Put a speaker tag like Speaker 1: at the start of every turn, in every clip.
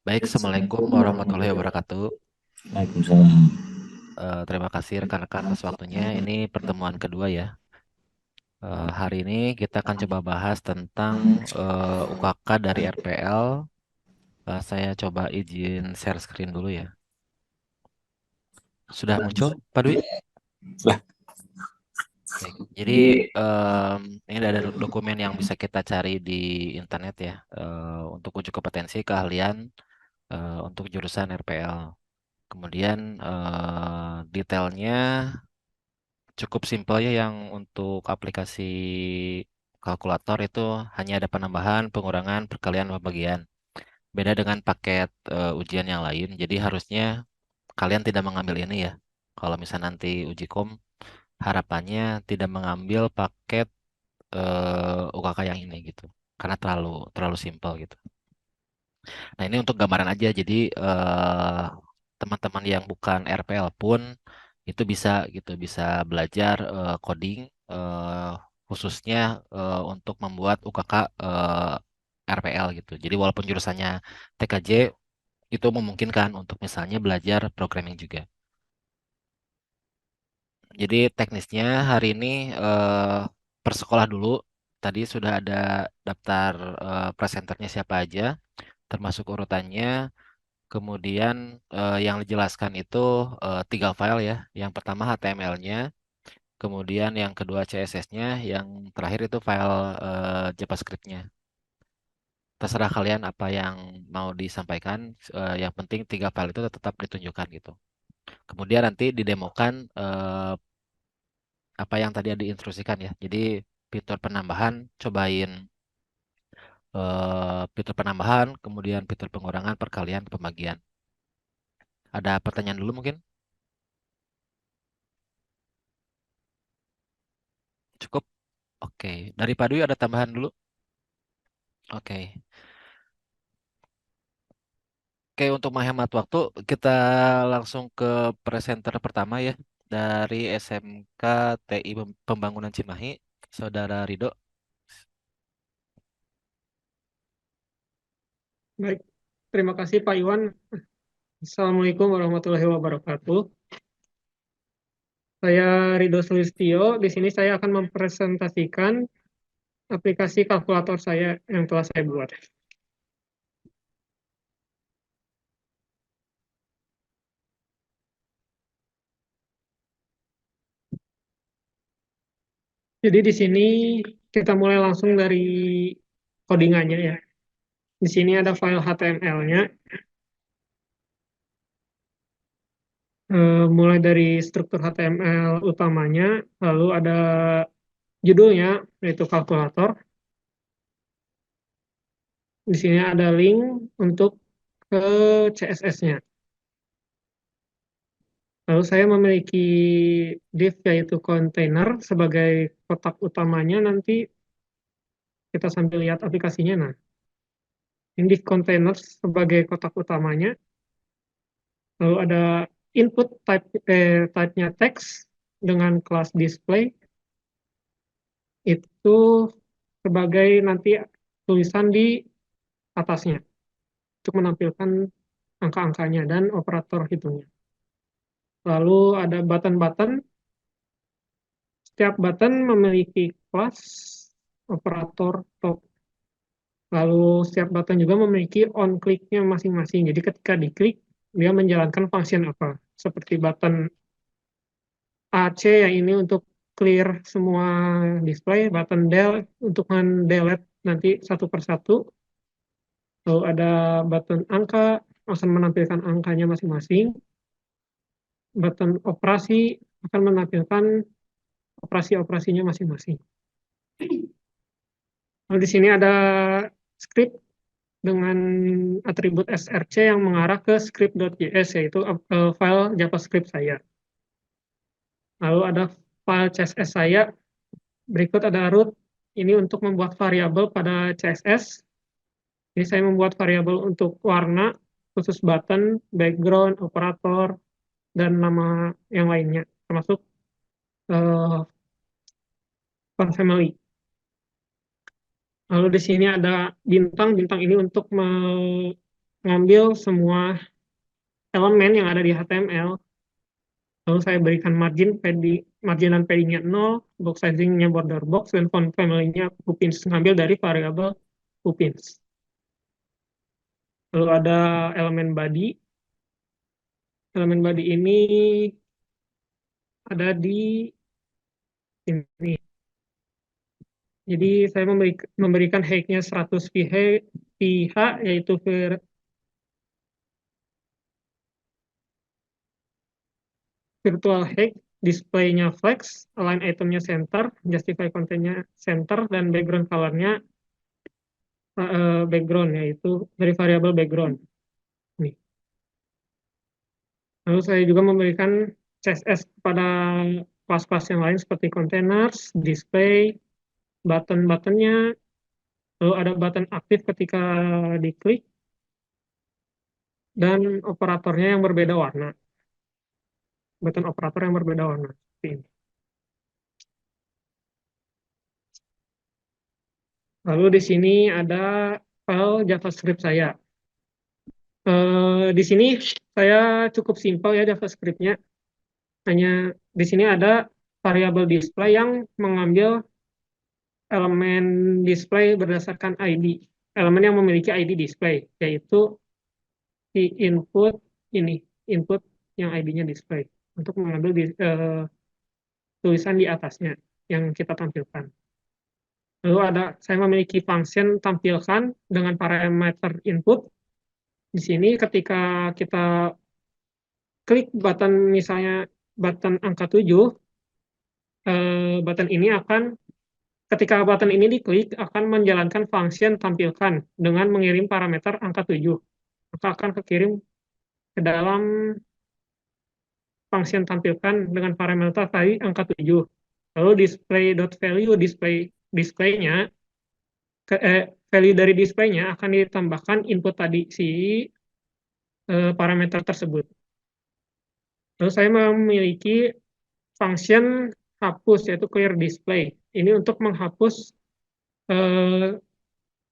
Speaker 1: Baik, Assalamualaikum warahmatullahi wabarakatuh.
Speaker 2: Waalaikumsalam.
Speaker 1: Terima kasih rekan-rekan atas waktunya. Ini pertemuan kedua ya. Hari ini kita akan coba bahas tentang UKK dari RPL. Saya coba izin share screen dulu ya. Sudah muncul, Pak Dwi?
Speaker 2: Lah,
Speaker 1: Baik. Jadi ini ada dokumen yang bisa kita cari di internet ya, untuk uji kompetensi keahlian untuk jurusan RPL. Kemudian detailnya cukup simpel ya, yang untuk aplikasi kalkulator itu hanya ada penambahan, pengurangan, perkalian, pembagian. Beda dengan paket ujian yang lain. Jadi harusnya kalian tidak mengambil ini ya. Kalau misalnya nanti uji kom, harapannya tidak mengambil paket UKK yang ini gitu. Karena terlalu terlalu simpel gitu. Nah, ini untuk gambaran aja. Jadi teman-teman yang bukan RPL pun itu bisa gitu, bisa belajar coding, eh, khususnya untuk membuat UKK RPL gitu. Jadi walaupun jurusannya TKJ, itu memungkinkan untuk misalnya belajar programming juga. Jadi teknisnya hari ini eh, per sekolah dulu. Tadi sudah ada daftar presenternya siapa aja, termasuk urutannya. Kemudian yang dijelaskan itu tiga file ya. Yang pertama HTML-nya, kemudian yang kedua CSS-nya, yang terakhir itu file JavaScript-nya. Terserah kalian apa yang mau disampaikan. Yang penting tiga file itu tetap ditunjukkan gitu. Kemudian nanti didemokan apa yang tadi diinstruksikan ya. Jadi fitur penambahan, cobain fitur penambahan, kemudian fitur pengurangan, perkalian, pembagian. Ada pertanyaan dulu mungkin? Cukup? Oke. Dari Pak Dwi ada tambahan dulu? Oke. Oke, untuk menghemat waktu, kita langsung ke presenter pertama ya. Dari SMK TI Pembangunan Cimahi, Saudara Rido.
Speaker 3: Baik, terima kasih Pak Iwan. Assalamualaikum warahmatullahi wabarakatuh. Saya Rido Sulistyo. Di sini saya akan mempresentasikan aplikasi kalkulator saya yang telah saya buat. Jadi di sini kita mulai langsung dari codingannya ya. Di sini ada file HTML-nya, mulai dari struktur HTML utamanya, lalu ada judulnya yaitu kalkulator. Di sini ada link untuk ke CSS-nya. Lalu saya memiliki div yaitu container sebagai kotak utamanya, nanti kita sambil lihat aplikasinya. Nah, ini div container sebagai kotak utamanya. Lalu ada input type-nya teks dengan kelas display itu sebagai nanti tulisan di atasnya untuk menampilkan angka-angkanya dan operator hitungnya. Lalu ada button-button. Setiap button memiliki kelas operator top. Lalu setiap button juga memiliki on click-nya masing-masing. Jadi ketika diklik, dia menjalankan function apa. Seperti button AC yang ini untuk clear semua display, button del untuk delete nanti satu persatu. Lalu ada button angka, akan menampilkan angkanya masing-masing. Button operasi akan menampilkan operasi-operasinya masing-masing. Lalu di sini ada script dengan atribut src yang mengarah ke script.js, yaitu file JavaScript saya. Lalu ada file CSS saya, berikut ada root, ini untuk membuat variabel pada CSS. Ini saya membuat variabel untuk warna, khusus button, background, operator, dan nama yang lainnya, termasuk uh, font family. Lalu di sini ada bintang, bintang ini untuk ngambil semua elemen yang ada di HTML, lalu saya berikan marginan padding-nya 0, box sizing-nya border box, dan font family-nya Puppins, ngambil dari variabel Puppins. Lalu ada elemen body. Elemen body ini ada di sini. Jadi saya memberikan height-nya 100 pH, yaitu virtual height, display-nya flex, align item-nya center, justify content-nya center, dan background color-nya background, yaitu dari variabel background. Nih. Lalu saya juga memberikan CSS kepada kelas-kelas yang lain seperti containers, display, button-buttonnya, lalu ada button aktif ketika diklik, dan operatornya yang berbeda warna. Button operator yang berbeda warna. Seperti ini. Lalu di sini ada file JavaScript saya. Di sini saya cukup simpel ya JavaScript-nya. Hanya di sini ada variabel display yang mengambil elemen display berdasarkan ID. Elemen yang memiliki ID display, yaitu di input ini, input yang ID-nya display. Untuk mengambil tulisan di atasnya yang kita tampilkan. Lalu saya memiliki function tampilkan dengan parameter input. Di sini ketika kita klik button, misalnya button angka 7, button ini ketika button ini diklik, akan menjalankan function tampilkan dengan mengirim parameter angka 7. Maka akan kekirim ke dalam function tampilkan dengan parameter tadi angka 7. Lalu display.value, display-nya, value dari display-nya akan ditambahkan input tadi, si parameter tersebut. Lalu saya memiliki function hapus, yaitu clear display. Ini untuk menghapus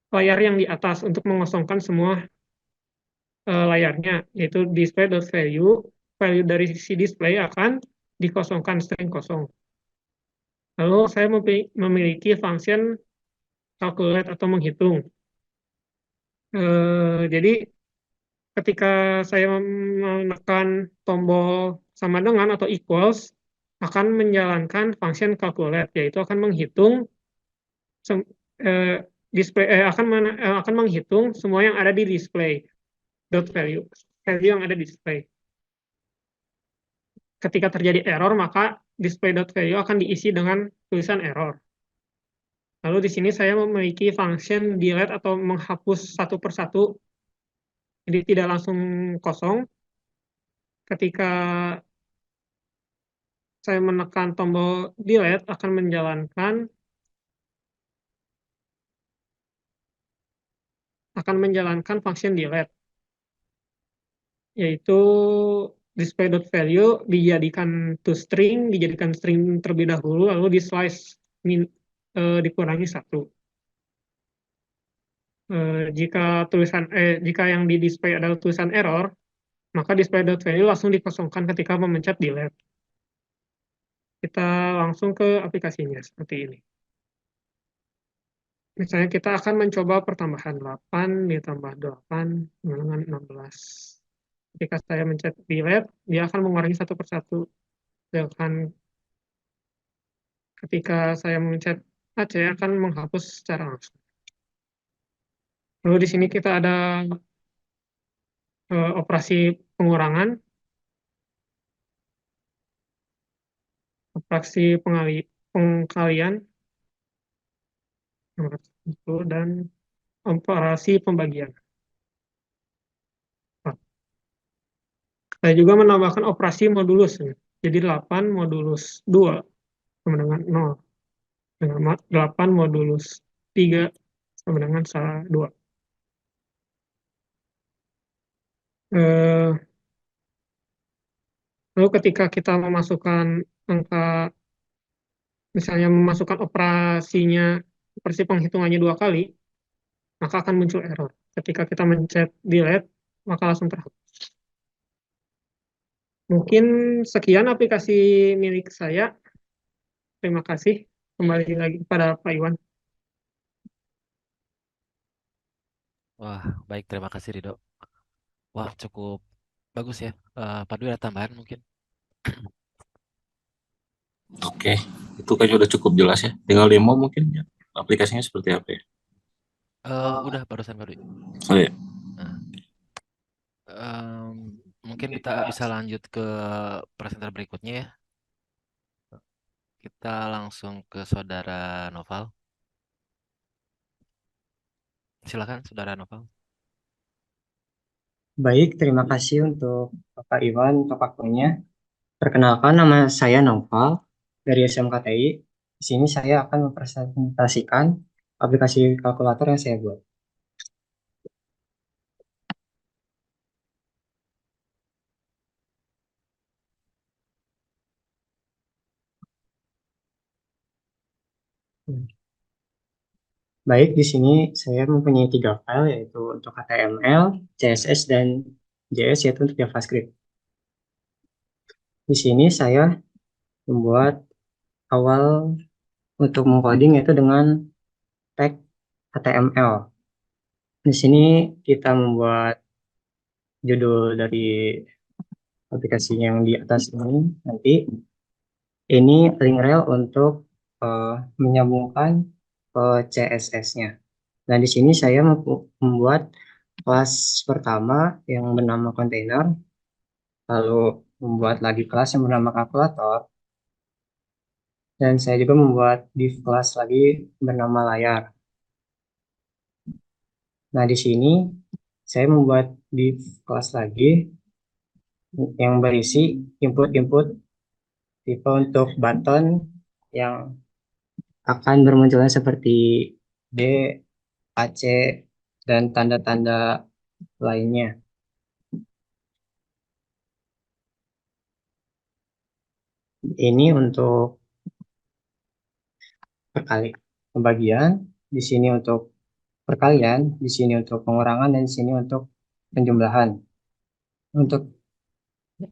Speaker 3: layar yang di atas, untuk mengosongkan semua layarnya, yaitu display.value, value dari si display akan dikosongkan, string kosong. Lalu saya memiliki function calculate atau menghitung. Jadi ketika saya menekan tombol sama dengan atau equals, akan menjalankan function calculate, yaitu akan menghitung akan menghitung semua yang ada di display dot value yang ada di display. Ketika terjadi error, maka display.value akan diisi dengan tulisan error. Lalu di sini saya memiliki function delete atau menghapus satu persatu, jadi tidak langsung kosong. Ketika saya menekan tombol delete, akan menjalankan function delete, yaitu display.value dijadikan string terlebih dahulu, lalu di slice dikurangi 1. Jika yang di display adalah tulisan error, maka display.value langsung dikosongkan ketika memencet delete. Kita langsung ke aplikasinya seperti ini. Misalnya kita akan mencoba pertambahan 8 ditambah 8 dengan 16. Ketika saya mencet delete, dia akan mengurangi satu persatu. Ketika saya mencet AC, akan menghapus secara langsung. Lalu di sini kita ada operasi pengurangan, operasi pengkalian, dan operasi pembagian. Saya juga menambahkan operasi modulus. Jadi 8 modulus 2 sama dengan 0. Dengan 8 modulus 3 sama dengan 2. Lalu ketika kita memasukkan angka, misalnya memasukkan operasi penghitungannya 2 kali, maka akan muncul error. Ketika kita mencet delete, maka langsung terhapus. Mungkin sekian aplikasi milik saya. Terima kasih. Kembali lagi kepada Pak Iwan.
Speaker 1: Wah, baik, terima kasih Rido. Wah, cukup bagus ya. Pak Dwi ada tambahan mungkin?
Speaker 2: Oke, itu kayaknya udah cukup jelas ya. Tinggal demo mungkin ya. Aplikasinya seperti apa ya?
Speaker 1: Udah barusan Pak Dwi.
Speaker 2: Oh ya,
Speaker 1: Nah, mungkin kita bisa lanjut ke presenter berikutnya ya. Kita langsung ke Saudara Noval. Silakan, Saudara Noval.
Speaker 4: Baik, terima kasih untuk Bapak Iwan untuk waktunya. Perkenalkan, nama saya Noval dari SMKTI. Di sini saya akan mempresentasikan aplikasi kalkulator yang saya buat. Baik, di sini saya mempunyai tiga file, yaitu untuk HTML, CSS, dan JS, yaitu untuk JavaScript. Di sini saya membuat awal untuk mengcoding yaitu dengan tag HTML. Di sini kita membuat judul dari aplikasi yang di atas ini. Nanti ini link rel untuk menyambungkan ke CSS-nya. Nah, di sini saya membuat kelas pertama yang bernama container, lalu membuat lagi kelas yang bernama kalkulator, dan saya juga membuat div kelas lagi bernama layar. Nah, di sini saya membuat div kelas lagi yang berisi input-input tipe untuk button yang akan bermunculan seperti D, AC, dan tanda-tanda lainnya. Ini untuk pembagian, di sini untuk perkalian, di sini untuk pengurangan, dan di sini untuk penjumlahan. Untuk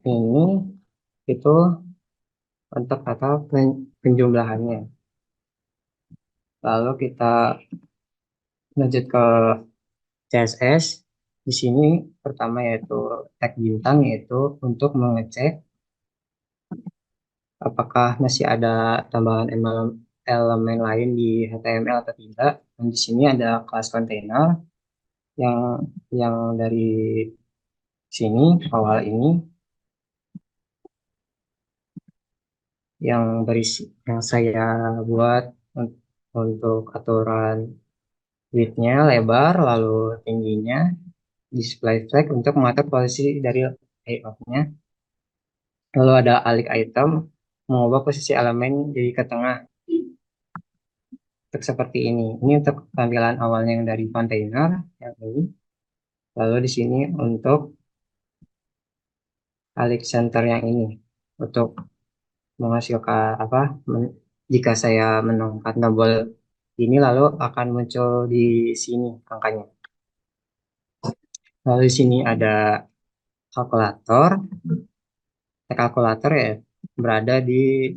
Speaker 4: ini itu untuk kata penjumlahannya. Lalu kita lanjut ke CSS. Di sini pertama yaitu tag bintang, yaitu untuk mengecek apakah masih ada tambahan elemen lain di HTML atau tidak. Dan di sini ada kelas container yang dari sini awal ini yang berisi yang saya buat untuk aturan width-nya, lebar, lalu tingginya, display flag untuk mengatur posisi dari layout-nya. Lalu ada alik item, mengubah posisi elemen jadi ke tengah untuk seperti ini. Ini untuk tampilan awalnya yang dari container yang ini. Lalu di sini untuk alik center yang ini untuk menghasilkan jika saya menongkat tombol ini lalu akan muncul di sini angkanya. Lalu di sini ada kalkulator. Kalkulator ya berada di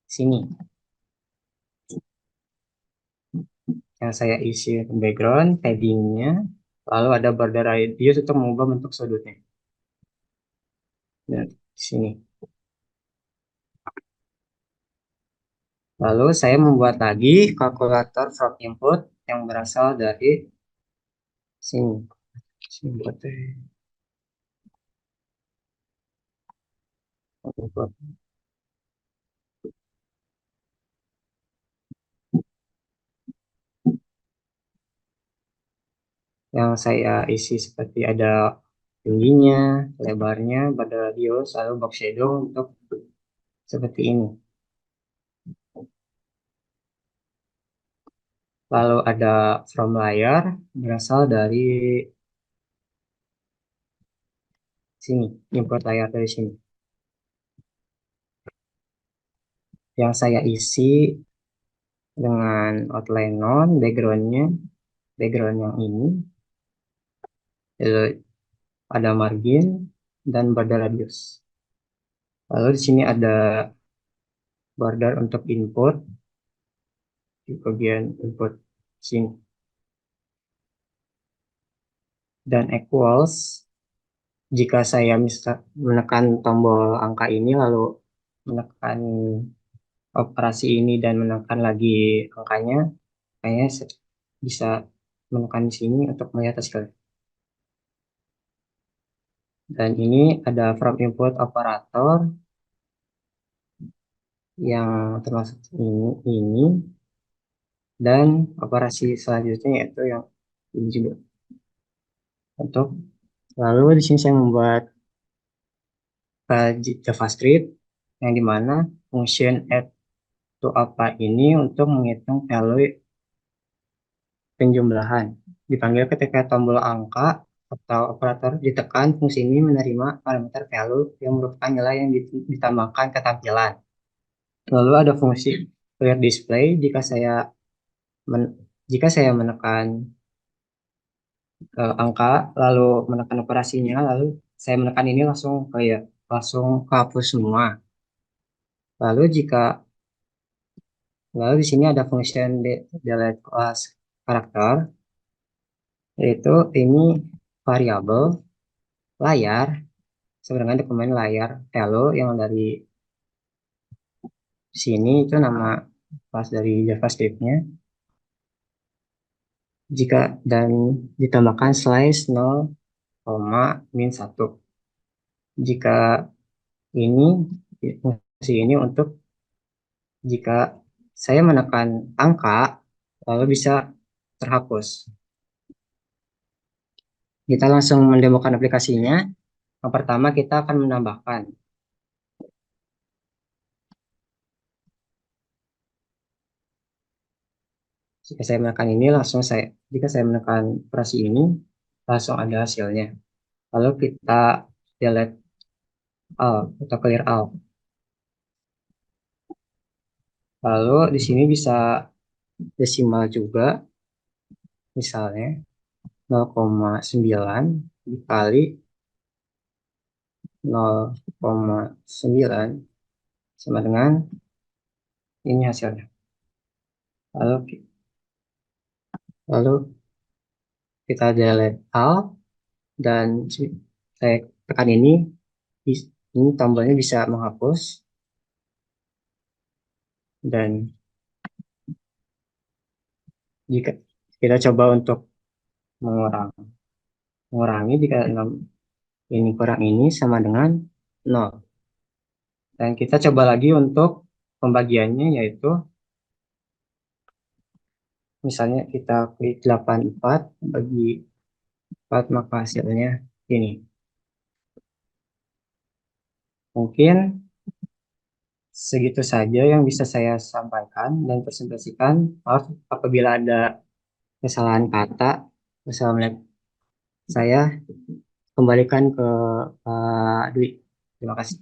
Speaker 4: sini. Yang saya isi background, paddingnya, lalu ada border radius untuk mengubah bentuk sudutnya. Dan di sini. Lalu saya membuat lagi kalkulator from input yang berasal dari sini. Input. Yang saya isi seperti ada tingginya, lebarnya, border radius, lalu box shadow untuk seperti ini. Lalu ada from layer berasal dari sini, import layar dari sini. Yang saya isi dengan outline non, background yang ini. Lalu ada margin, dan border radius. Lalu di sini ada border untuk input di bagian input sini, dan equals jika saya menekan tombol angka ini lalu menekan operasi ini dan menekan lagi angkanya, kayaknya bisa menekan di sini untuk melihat hasilnya. Dan ini ada from input operator yang termasuk ini dan operasi selanjutnya yaitu yang ini juga. Untuk lalu di sini saya membuat JavaScript yang dimana function add to apa ini untuk menghitung value penjumlahan. Dipanggil ketika tombol angka atau operator ditekan, fungsi ini menerima parameter value yang merupakan nilai yang ditambahkan ke tampilan. Lalu ada fungsi clear display jika saya menekan angka lalu menekan operasinya lalu saya menekan ini langsung hapus semua. Lalu di sini ada function delete class karakter, yaitu ini variabel layar sebenarnya dokumen layar hello yang dari sini itu nama kelas dari JavaScript-nya. Dan ditambahkan slice 0, min 1. Jika ini fungsi ini untuk jika saya menekan angka lalu bisa terhapus. Kita langsung mendemokan aplikasinya. Yang pertama kita akan menambahkan. Jika saya menekan ini jika saya menekan operasi ini langsung ada hasilnya. Lalu kita delete all atau clear all. Lalu di sini bisa desimal juga, misalnya 0,9 dikali 0,9 sama dengan ini hasilnya. Lalu kita delete all dan saya tekan ini tombolnya bisa menghapus dan jika kita coba untuk mengurangi jika ini kurang ini sama dengan 0. Dan kita coba lagi untuk pembagiannya yaitu misalnya kita klik 84 bagi 4 maka hasilnya ini. Mungkin segitu saja yang bisa saya sampaikan dan presentasikan. Maaf apabila ada kesalahan kata. Wassalamualaikum. Saya kembalikan ke Pak Dwi. Terima kasih.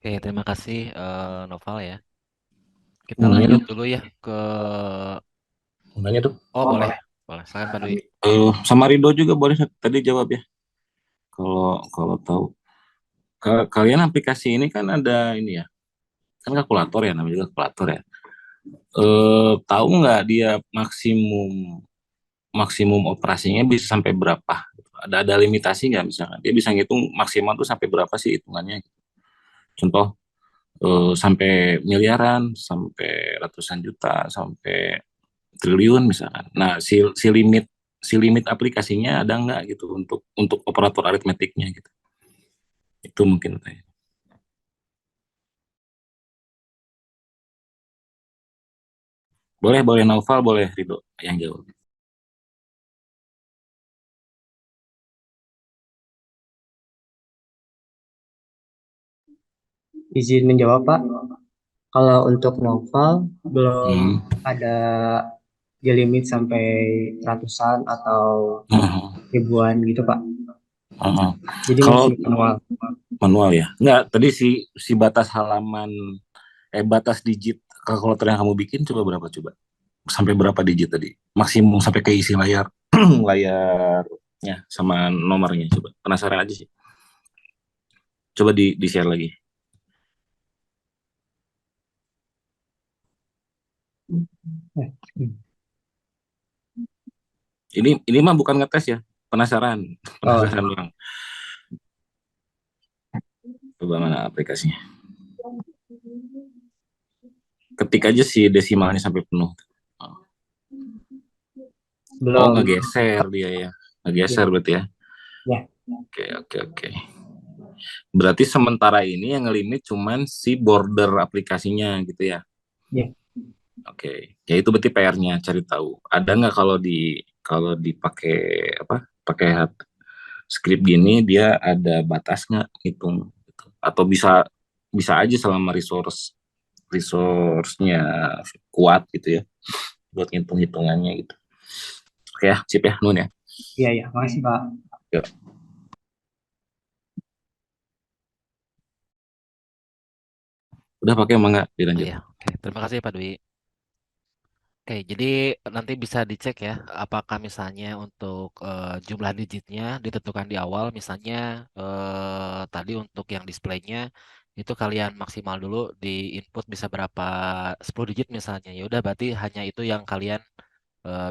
Speaker 1: Oke, terima kasih Noval ya. Kita lanjut dulu ya ke
Speaker 2: Nanya tuh.
Speaker 1: boleh. Silakan Pak Dwi.
Speaker 2: Sama Rido juga boleh tadi jawab ya. Kalau tahu. Kalian aplikasi ini kan ada ini ya. Kan kalkulator ya, namanya juga kalkulator ya. Tahu nggak dia maksimum operasinya bisa sampai berapa? Ada limitasi nggak misalkan? Dia bisa ngitung maksimal tuh sampai berapa sih hitungannya? Contoh sampai miliaran, sampai ratusan juta, sampai triliun misalkan. Nah, si limit aplikasinya ada nggak gitu untuk operator aritmetiknya gitu. Itu mungkin tanya. Boleh Naufal, boleh Ridho yang jawab.
Speaker 4: Izin menjawab Pak. Kalau untuk novel belum ada di limit sampai ratusan atau ribuan gitu Pak. Jadi masih
Speaker 2: manual ya. Enggak, tadi si batas halaman batas digit kalkulator yang kamu bikin coba berapa coba? sampai berapa digit tadi? Maksimum sampai keisi layar layarnya sama nomornya. Coba penasaran aja sih. Coba di share lagi. Ini mah bukan ngetes ya, penasaran,
Speaker 4: Oh,
Speaker 2: penasaran doang. Coba mana aplikasinya? Ketik aja sih desimalnya sampai penuh. Oh,
Speaker 4: belum.
Speaker 2: ngegeser dia ya. Ngegeser
Speaker 4: Ya,
Speaker 2: berarti ya.
Speaker 4: ya,
Speaker 2: Oke, oke, oke. Berarti sementara ini yang ngelimit cuman si border aplikasinya gitu ya.
Speaker 4: ya.
Speaker 2: Oke, ya itu berarti PR-nya cari tahu. Ada nggak kalau dipakai apa? Pakai script gini dia ada batas nggak hitung gitu. Atau bisa bisa aja selama resource-nya kuat gitu ya buat ngitung-hitungannya gitu. Oke ya, sip ya, Nun ya.
Speaker 4: Iya, ya. Makasih, Pak.
Speaker 2: Yuk. Udah pakai emang nggak
Speaker 1: Oh
Speaker 2: dilanjut?
Speaker 1: iya, oke. Terima kasih Pak Dwi. Oke, jadi nanti bisa dicek ya, apakah misalnya untuk jumlah digitnya ditentukan di awal, misalnya tadi untuk yang displaynya itu kalian maksimal dulu di input bisa berapa 10 digit misalnya. Ya udah berarti hanya itu yang kalian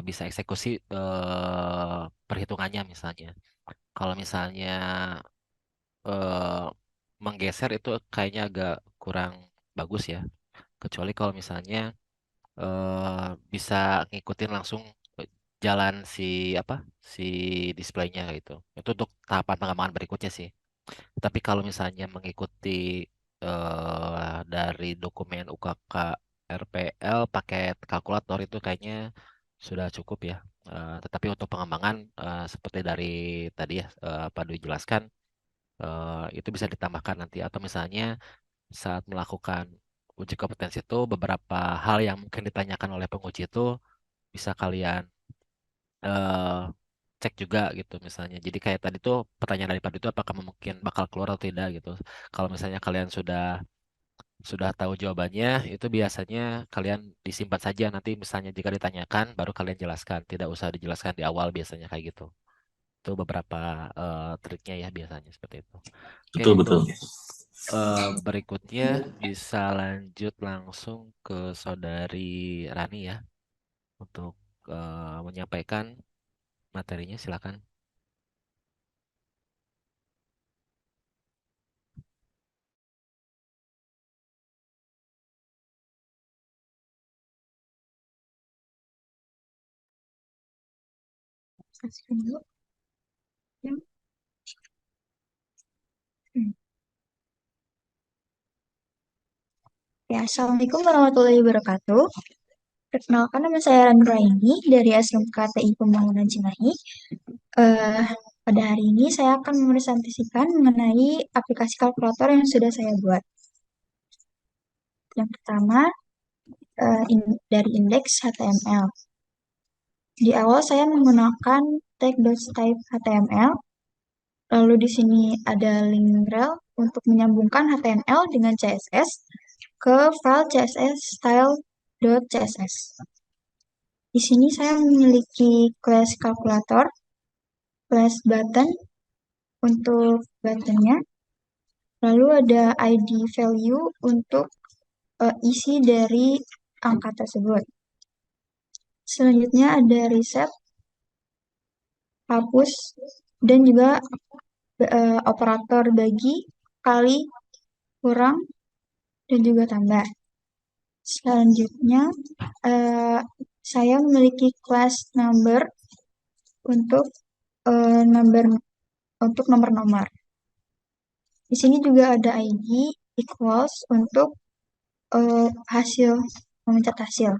Speaker 1: bisa eksekusi perhitungannya misalnya. Kalau misalnya eh, menggeser itu kayaknya agak kurang bagus ya. Kecuali kalau misalnya bisa ngikutin langsung jalan si apa si displaynya gitu. Itu untuk tahapan pengembangan berikutnya sih. Tapi kalau misalnya mengikuti dari dokumen UKK RPL paket kalkulator itu kayaknya sudah cukup ya. Tetapi untuk pengembangan seperti dari tadi ya Pak Dwi jelaskan itu bisa ditambahkan nanti atau misalnya saat melakukan uji kompetensi itu beberapa hal yang mungkin ditanyakan oleh penguji itu bisa kalian eh, cek juga gitu misalnya. Jadi kayak tadi tuh pertanyaan dari Pak itu apakah mungkin bakal keluar atau tidak gitu. Kalau misalnya kalian sudah tahu jawabannya, itu biasanya kalian disimpan saja nanti misalnya jika ditanyakan baru kalian jelaskan. Tidak usah dijelaskan di awal biasanya kayak gitu. Itu beberapa triknya ya biasanya seperti itu. Oke,
Speaker 2: Betul,
Speaker 1: untuk
Speaker 2: betul.
Speaker 1: berikutnya bisa lanjut langsung ke Saudari Rani ya untuk menyampaikan materinya silakan.
Speaker 5: Masukin dulu. Ya. Hmm. Ya, Assalamualaikum warahmatullahi wabarakatuh. Perkenalkan, nama saya Rani Raini dari SMK TI Pembangunan Cimahi. Eh, Pada hari ini saya akan mempresentasikan mengenai aplikasi kalkulator yang sudah saya buat. Yang pertama, dari indeks HTML. Di awal saya menggunakan tag.type HTML. Lalu di sini ada link rel untuk menyambungkan HTML dengan CSS ke file CSS style.css. Di sini saya memiliki class kalkulator, class button untuk buttonnya, lalu ada ID value untuk isi dari angka tersebut. Selanjutnya ada reset, hapus, dan juga operator bagi, kali, kurang, dan juga tambah. Selanjutnya, eh, saya memiliki class number untuk number untuk nomor-nomor. Di sini juga ada ID equals untuk hasil memencet hasil.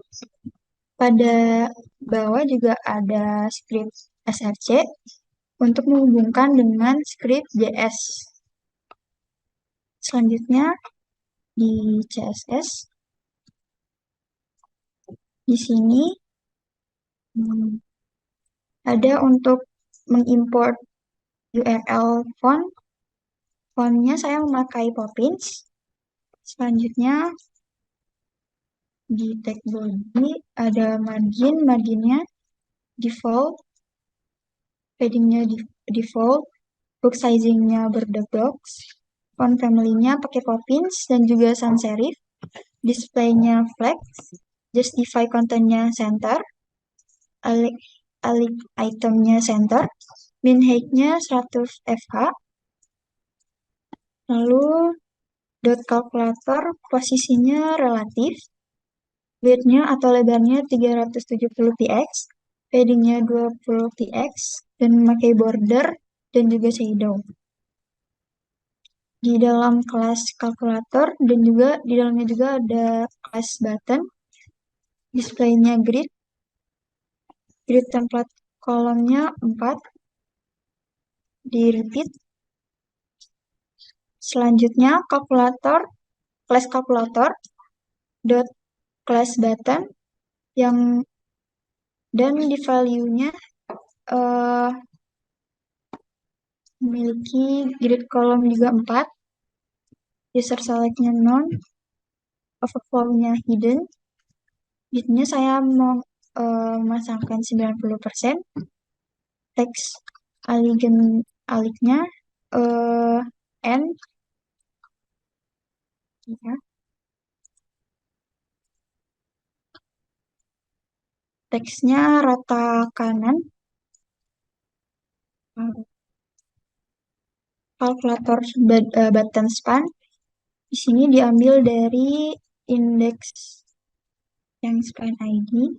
Speaker 5: Pada bawah juga ada script src untuk menghubungkan dengan script JS. Selanjutnya di CSS, di sini ada untuk mengimport URL font. Fontnya saya memakai Poppins. Selanjutnya di tag body ada marginnya default, paddingnya default, box sizingnya Bird Box, font family-nya pakai Poppins dan juga sans serif, displaynya flex, justify kontennya center, alik itemnya center, min height-nya 100 fh, lalu dot calculator posisinya relatif, width-nya atau lebarnya 370 px, padding-nya 20 px, dan memakai border dan juga shadow. Di dalam kelas kalkulator dan juga di dalamnya juga ada kelas button, displaynya grid template kolomnya 4, di repeat. Selanjutnya kelas kalkulator dot class button yang dan di value-nya memiliki grid kolom juga 4, user select-nya none, overflow-nya hidden, width-nya saya mau memasangkan 90%, teks aliknya n, ya. Teksnya rata kanan, kalkulator button span di sini diambil dari indeks yang span ID.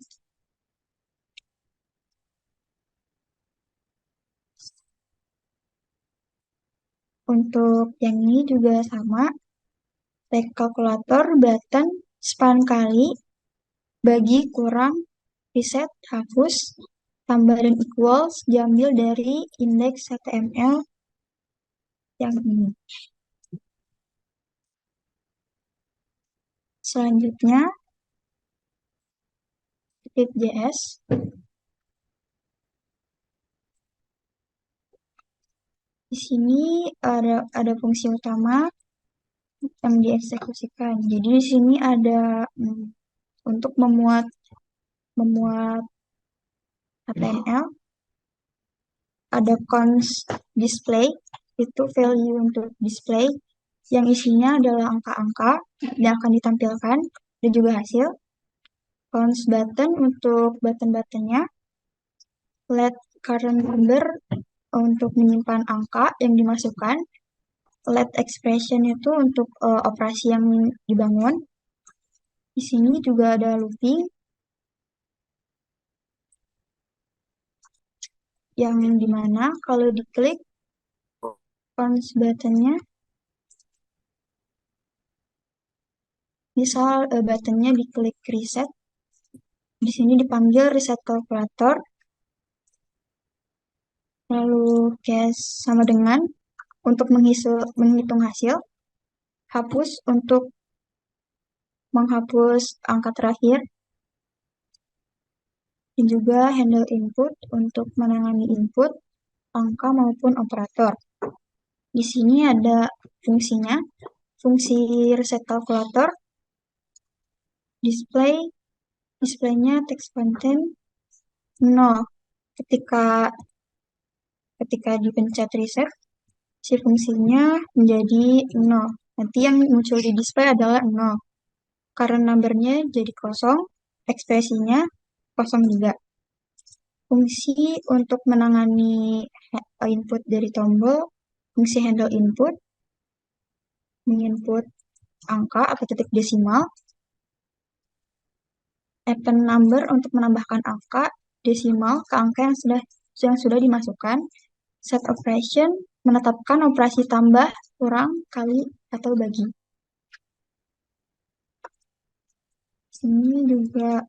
Speaker 5: Untuk yang ini juga sama, tag kalkulator button span kali bagi kurang reset hapus tambah dan equals diambil dari indeks HTML yang ini. Selanjutnya script.js. Di sini ada fungsi utama yang dieksekusikan. Jadi di sini ada untuk memuat HTML, ada const display, itu value untuk display yang isinya adalah angka-angka yang akan ditampilkan dan juga hasil. Const button untuk button-buttonnya, let current number untuk menyimpan angka yang dimasukkan, let expression itu untuk operasi yang dibangun. Di sini juga ada looping yang dimana kalau diklik const buttonnya, misal buttonnya diklik reset, di sini dipanggil reset calculator, lalu case sama dengan untuk menghitung hasil, hapus untuk menghapus angka terakhir, dan juga handle input untuk menangani input, angka maupun operator. Di sini ada fungsinya, fungsi reset calculator, displaynya text content 0. Ketika dipencet reset, si fungsinya menjadi 0. Nanti yang muncul di display adalah 0. Current number-nya jadi kosong, ekspresinya kosong juga. Fungsi untuk menangani input dari tombol, fungsi handle input, menginput angka atau titik desimal, append number untuk menambahkan angka desimal ke angka yang sudah dimasukkan, set operation menetapkan operasi tambah, kurang, kali, atau bagi. Sini juga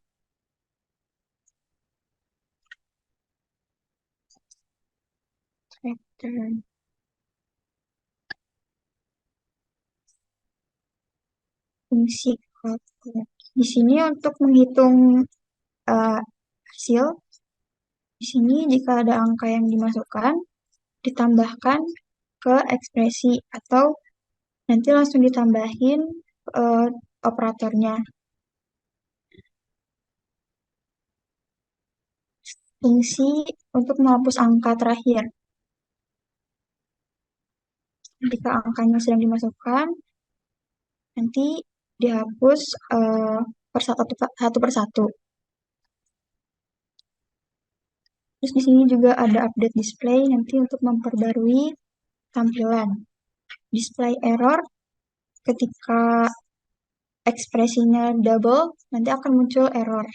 Speaker 5: pattern. Fungsi kalkulator. Di sini untuk menghitung hasil, di sini jika ada angka yang dimasukkan, ditambahkan ke ekspresi atau nanti langsung ditambahin operatornya. fungsi untuk menghapus angka terakhir. Jika angkanya sedang dimasukkan, nanti dihapus satu persatu. Terus di sini juga ada update display nanti untuk memperbarui tampilan. Display error ketika ekspresinya double, nanti akan muncul error.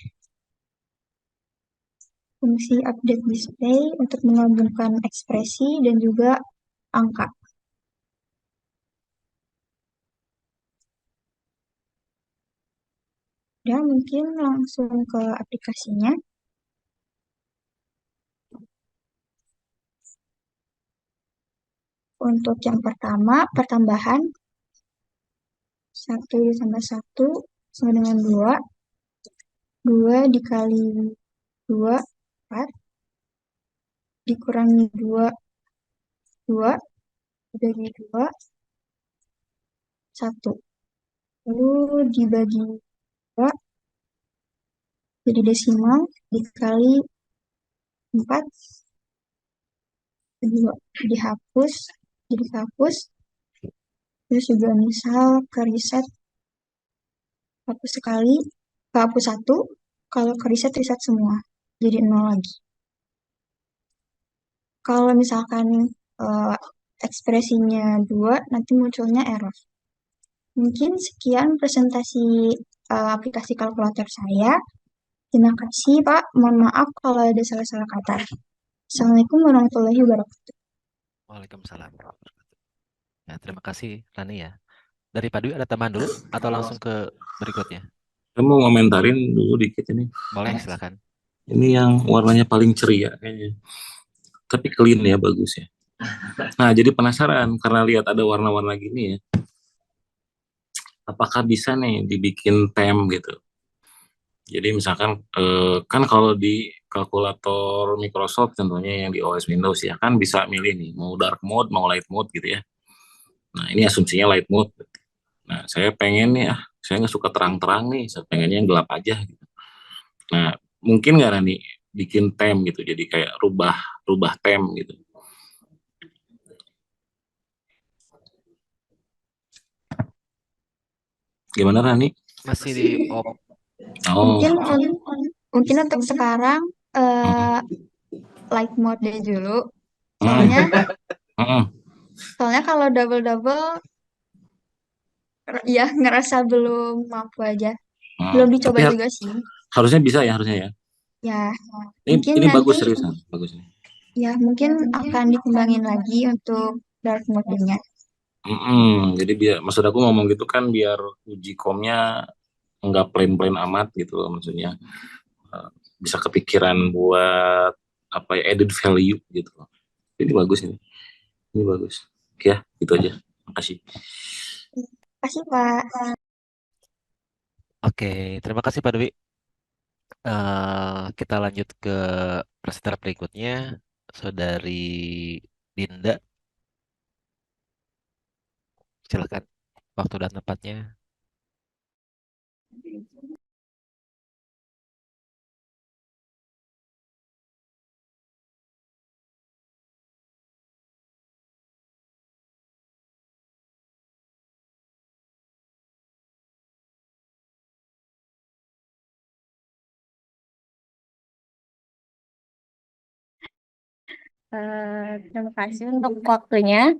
Speaker 5: Fungsi update display untuk menggabungkan ekspresi dan juga angka. Dan mungkin langsung ke aplikasinya. Untuk yang pertama, pertambahan 1 ditambah 1 sama dengan 2. 2 dikali 2, 4. Dikurangi 2, 2. Dibagi 2, 1. Lalu dibagi 2, jadi desimal, dikali 4, 2. Dihapus, jadi dihapus. Terus juga misal ke reset, hapus sekali, hapus 1. Kalau ke reset, reset semua, jadi 0 lagi. Kalau misalkan ekspresinya 2, nanti munculnya error. Mungkin sekian presentasi aplikasi kalkulator saya. Terima kasih, Pak. Mohon maaf kalau ada salah-salah kata. Assalamualaikum warahmatullahi wabarakatuh.
Speaker 1: Waalaikumsalam. Ya, terima kasih Rani ya. Dari Pak Dwi ada tambahan dulu atau langsung ke berikutnya?
Speaker 2: Saya mau ngomentarin dulu dikit ini.
Speaker 1: Boleh, silakan.
Speaker 2: Ini yang warnanya paling ceria kayaknya. Tapi clean ya, bagus ya. Nah, jadi penasaran karena lihat ada warna-warna gini ya. Apakah bisa nih dibikin theme gitu? Jadi misalkan kan kalau di kalkulator Microsoft contohnya yang di OS Windows ya kan bisa milih nih mau dark mode, mau light mode gitu ya. Nah, ini asumsinya light mode. Nah, saya pengen nih saya nggak suka terang-terang nih, saya pengennya yang gelap aja gitu. Nah, mungkin nggak Rani bikin theme gitu, jadi kayak rubah theme gitu. Gimana Rani?
Speaker 1: Masih di op.
Speaker 2: Oh,
Speaker 5: Mungkin untuk sekarang light mode dulu. Soalnya kalau double ya ngerasa belum mampu aja. Belum dicoba
Speaker 2: tapi
Speaker 5: juga sih.
Speaker 2: harusnya bisa ya, harusnya ya.
Speaker 5: Ya,
Speaker 2: Ini
Speaker 5: nanti,
Speaker 2: bagus, seriusan, bagus ini.
Speaker 5: Ya, mungkin akan dikembangin lagi untuk dark mode-nya.
Speaker 2: Jadi biar, maksud aku ngomong gitu kan biar uji komnya nggak plain-plain amat gitu loh, maksudnya bisa kepikiran buat apa ya, added value gitu loh. Ini bagus ini bagus. Oke ya, gitu aja. Makasih.
Speaker 5: Terima kasih, Pak.
Speaker 1: Oke, terima kasih Pak Dwi. Kita lanjut ke presenter berikutnya, Saudari Dinda. Silakan, waktu dan tempatnya.
Speaker 6: Terima kasih untuk waktunya.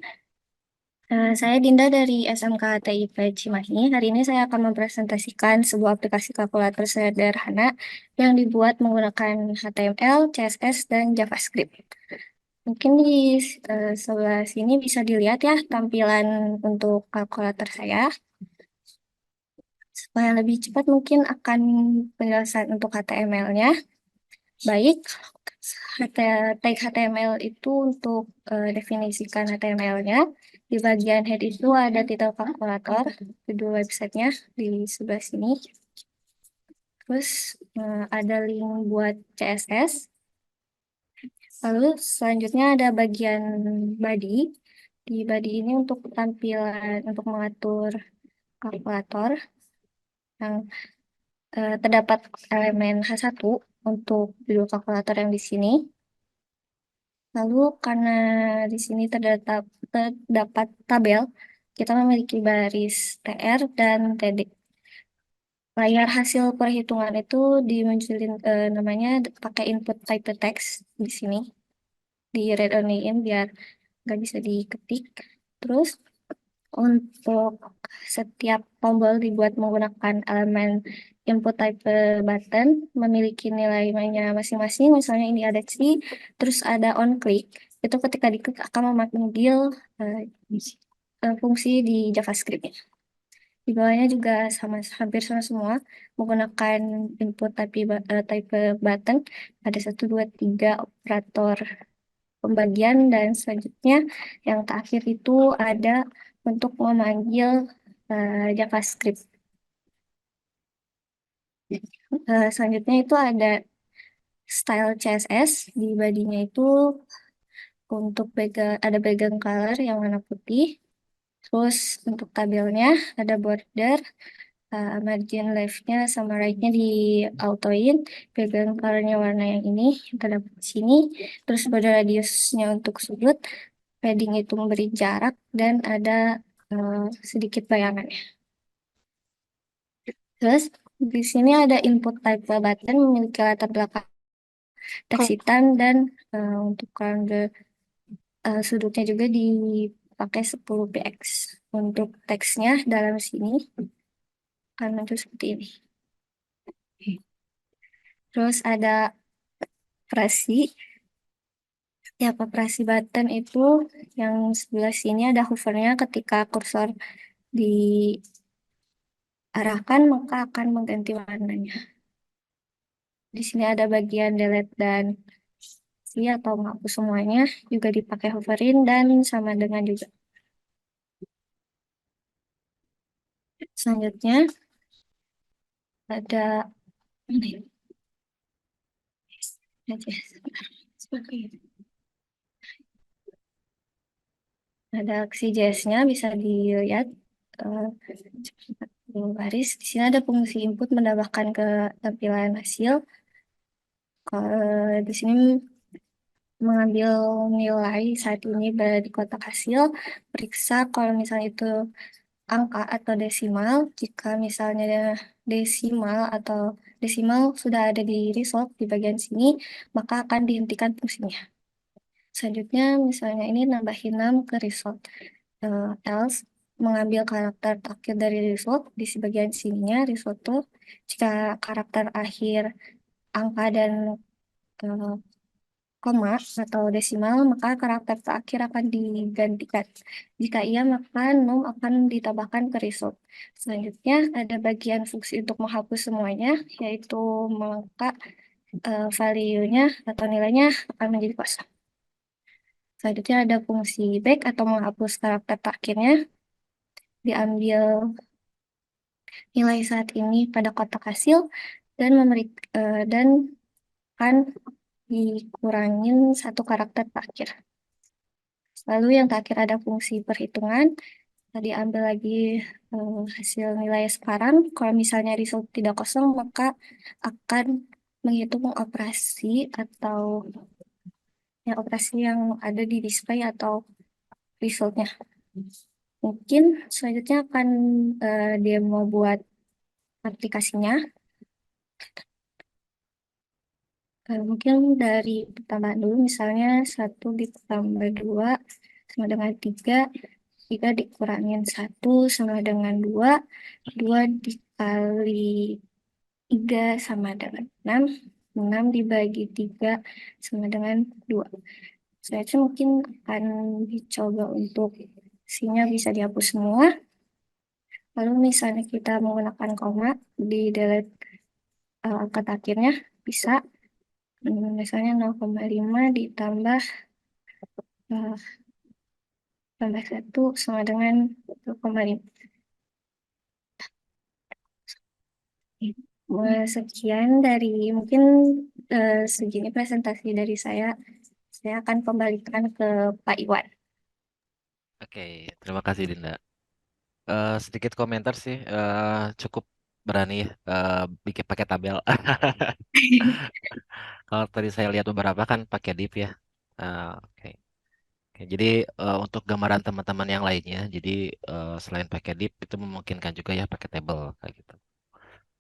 Speaker 6: Saya Dinda dari SMK TIP Cimahi. Hari ini saya akan mempresentasikan sebuah aplikasi kalkulator sederhana yang dibuat menggunakan HTML, CSS, dan JavaScript. Mungkin di sebelah sini bisa dilihat ya tampilan untuk kalkulator saya. Supaya lebih cepat mungkin akan penjelasan untuk HTML-nya. Baik, tag HTML itu untuk definisikan HTML-nya. Di bagian head itu ada titel kalkulator, judul websitenya di sebelah sini. Terus ada link buat CSS. Lalu selanjutnya ada bagian body. Di body ini untuk tampilan, untuk mengatur kalkulator. Yang terdapat elemen H1 untuk judul kalkulator yang di sini. Lalu karena di sini terdapat tabel, kita memiliki baris TR dan TD. Layar hasil perhitungan itu dimunculin namanya pakai input type text di sini, di read only in biar nggak bisa diketik. Terus untuk setiap tombol dibuat menggunakan elemen input type button memiliki nilainya masing-masing. Misalnya ini ada C, terus ada on click. Itu ketika diklik akan memanggil fungsi di JavaScript-nya. Di bawahnya juga hampir sama semua menggunakan input type button. Ada 1, 2, 3 operator pembagian dan selanjutnya yang terakhir itu ada untuk memanggil JavaScript. Selanjutnya itu ada style CSS di bodinya itu untuk ada background color yang warna putih. Terus untuk tabelnya ada border, margin left-nya sama right-nya di autoin, background color-nya warna yang ini yang terdapat di sini. Terus border radius-nya untuk sudut, padding itu memberi jarak dan ada sedikit bayangannya. Terus di sini ada input type button memiliki latar belakang teks hitam dan untuk color sudutnya juga dipakai 10 px. Untuk teksnya dalam sini akan muncul seperti ini. Terus ada presi. Ya, presi button itu yang sebelah sini ada hovernya ketika kursor diarahkan maka akan mengganti warnanya. Di sini ada bagian delete dan atau menghapus semuanya juga dipakai hoverin dan sama dengan juga. Selanjutnya ada ada aksi JS-nya bisa dilihat baris. Di sini ada fungsi input menambahkan ke tampilan hasil. Di sini mengambil nilai saat ini berada di kotak hasil, periksa kalau misalnya itu angka atau desimal. Jika misalnya desimal sudah ada di result di bagian sini, maka akan dihentikan fungsinya. Selanjutnya misalnya ini nambahin 6 ke result. Else mengambil karakter terakhir dari result di bagian sininya result tuh jika karakter akhir angka dan koma atau desimal, maka karakter terakhir akan digantikan. Jika iya, maka num akan ditambahkan ke result. Selanjutnya ada bagian fungsi untuk menghapus semuanya, yaitu maka value-nya atau nilainya akan menjadi kosong. Selanjutnya ada fungsi back atau menghapus karakter terakhirnya, diambil nilai saat ini pada kotak hasil dan akan dikurangin 1 karakter terakhir. Lalu yang terakhir ada fungsi perhitungan. Tadi ambil lagi hasil nilai sekarang. Kalau misalnya result tidak kosong, maka akan menghitung operasi atau operasi yang ada di display atau resultnya. Mungkin selanjutnya akan demo buat aplikasinya. Mungkin dari pertambahan dulu, misalnya 1 ditambah 2 sama dengan 3, 3 dikurangin 1 sama dengan 2, 2 dikali 3 sama dengan 6, 6 dibagi 3 sama dengan 2. Saya mungkin akan dicoba untuk isinya bisa dihapus semua. Lalu misalnya kita menggunakan koma di delete angka akhirnya bisa. Misalnya 0,5 ditambah tambah 1 sama dengan 0,5. Sekian dari mungkin segini presentasi dari saya. Saya akan kembalikan ke Pak Iwan.
Speaker 1: Oke, terima kasih Dinda. Sedikit komentar sih, cukup berani ya bikin pakai tabel. Kalau tadi saya lihat beberapa kan pakai div ya. Oke. Oke, jadi untuk gambaran teman-teman yang lainnya, jadi selain pakai div itu memungkinkan juga ya pakai table kayak gitu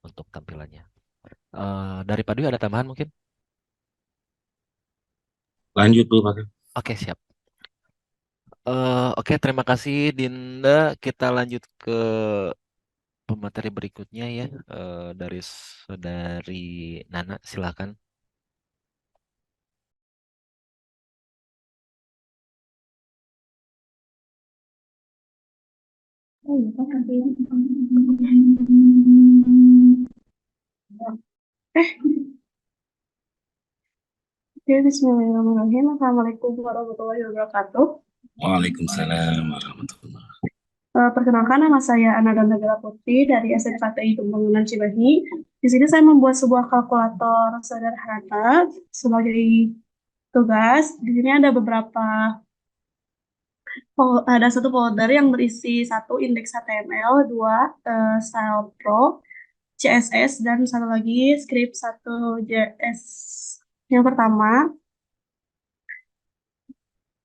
Speaker 1: untuk tampilannya. Dari Padu ada tambahan mungkin?
Speaker 2: Lanjut dulu Pak.
Speaker 1: Oke, siap. Oke, terima kasih Dinda. Kita lanjut ke pemateri berikutnya ya. Dari saudari Nana, silakan.
Speaker 7: Oke, bismillahirrahmanirrahim. Assalamualaikum warahmatullahi wabarakatuh.
Speaker 2: Waalaikumsalam warahmatullahi.
Speaker 7: Perkenalkan, nama saya Ananda Nagara Putri dari SMKTI Pembangunan Cimahi. Di sini saya membuat sebuah kalkulator sederhana sebagai tugas. Di sini ada ada satu folder yang berisi satu indeks HTML, dua style pro, CSS, dan satu lagi script 1.js. Yang pertama,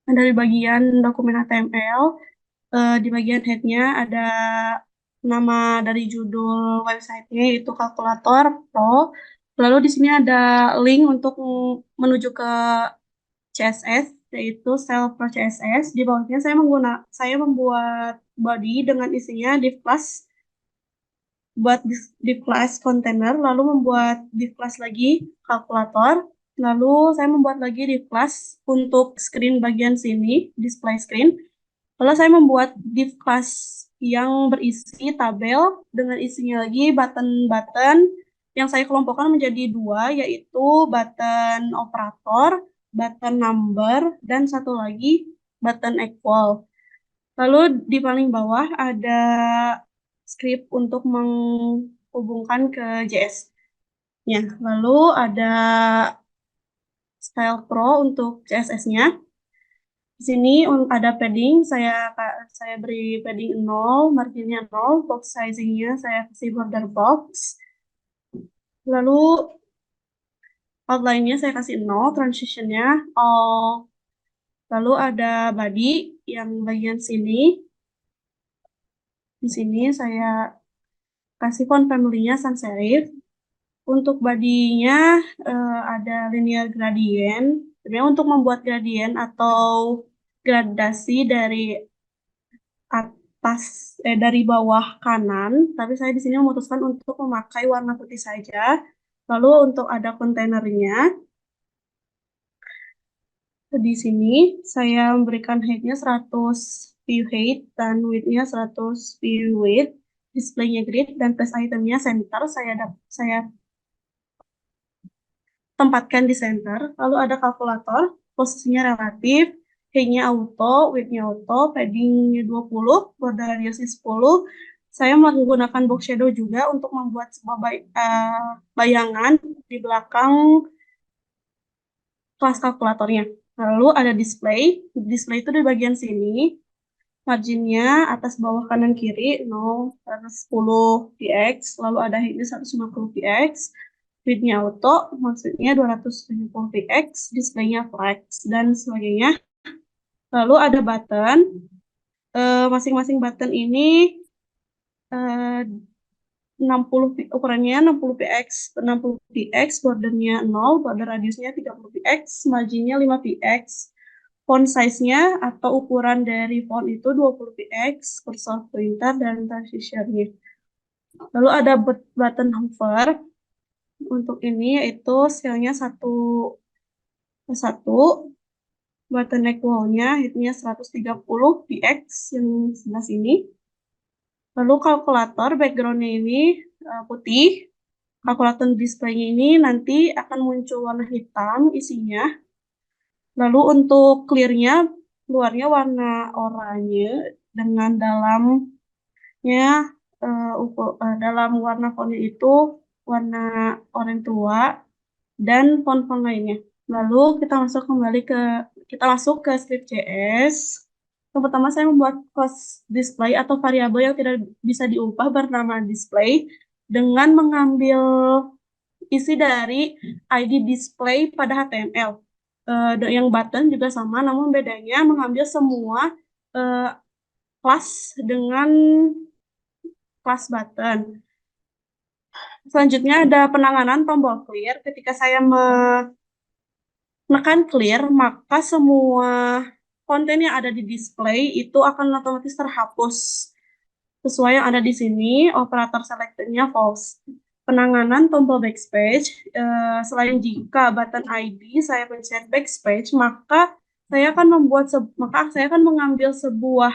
Speaker 7: dari bagian dokumen HTML, di bagian head-nya ada nama dari judul website-nya yaitu kalkulator pro. Lalu di sini ada link untuk menuju ke CSS yaitu Style Pro CSS. Di bawahnya saya membuat body dengan isinya div class, buat div class container, lalu membuat div class lagi kalkulator, lalu saya membuat lagi div class untuk screen bagian sini, display screen. Lalu saya membuat div class yang berisi tabel dengan isinya lagi button-button yang saya kelompokkan menjadi dua, yaitu button operator, button number, dan satu lagi button equal. Lalu di paling bawah ada script untuk menghubungkan ke JS-nya. Lalu ada Style Pro untuk CSS-nya. Di sini ada padding, saya beri padding 0, marginnya 0, box sizing-nya saya kasih border box. Lalu outline-nya saya kasih 0, transition-nya all. Lalu ada body yang bagian sini. Di sini saya kasih font family-nya sans serif. Untuk body-nya ada linear gradient. Sebenarnya untuk membuat gradient atau gradasi dari dari bawah kanan, tapi saya di sini memutuskan untuk memakai warna putih saja. Lalu untuk ada kontainernya, di sini saya memberikan height-nya 100 view height dan width-nya 100 view width, display-nya grid, dan place item-nya center saya tempatkan di center. Lalu ada kalkulator, posisinya relatif, height-nya auto, width-nya auto, padding-nya 20, border radius-nya 10. Saya menggunakan box shadow juga untuk membuat sebuah bayangan di belakang kelas kalkulatornya. Lalu ada display. Display itu di bagian sini. Marginnya atas bawah kanan kiri 0, 110 px. Lalu ada height-nya 150 px. Width-nya auto, maksudnya 270 px. Display-nya flex, dan sebagainya. Lalu ada button. Masing-masing button ini 60 ukurannya 60 px per 60 px, bordernya 0, border radiusnya 30 px, marginnya 5 px. Font size-nya atau ukuran dari font itu 20 px, cursor pointer, dan transition-nya. Lalu ada button hover. Untuk ini yaitu scale-nya 1:1. Button equal-nya height-nya 130 px yang sebelah sini. Lalu kalkulator background-nya ini putih. Kalkulator display-nya ini nanti akan muncul warna hitam isinya. Lalu untuk clear-nya, luarnya warna oranye dengan dalam warna fontnya itu warna oranye tua dan font-font lainnya. Lalu kita masuk ke script.js. Yang pertama saya membuat class display atau variabel yang tidak bisa diubah bernama display. dengan mengambil isi dari ID display pada HTML. Yang button juga sama, namun bedanya mengambil semua kelas dengan kelas button. Selanjutnya ada penanganan tombol clear. Ketika saya menekan clear, maka semua konten yang ada di display itu akan otomatis terhapus. Sesuai yang ada di sini, operator selected-nya false. Penanganan tombol backspace, selain jika button ID saya pencet backspace, maka saya akan mengambil sebuah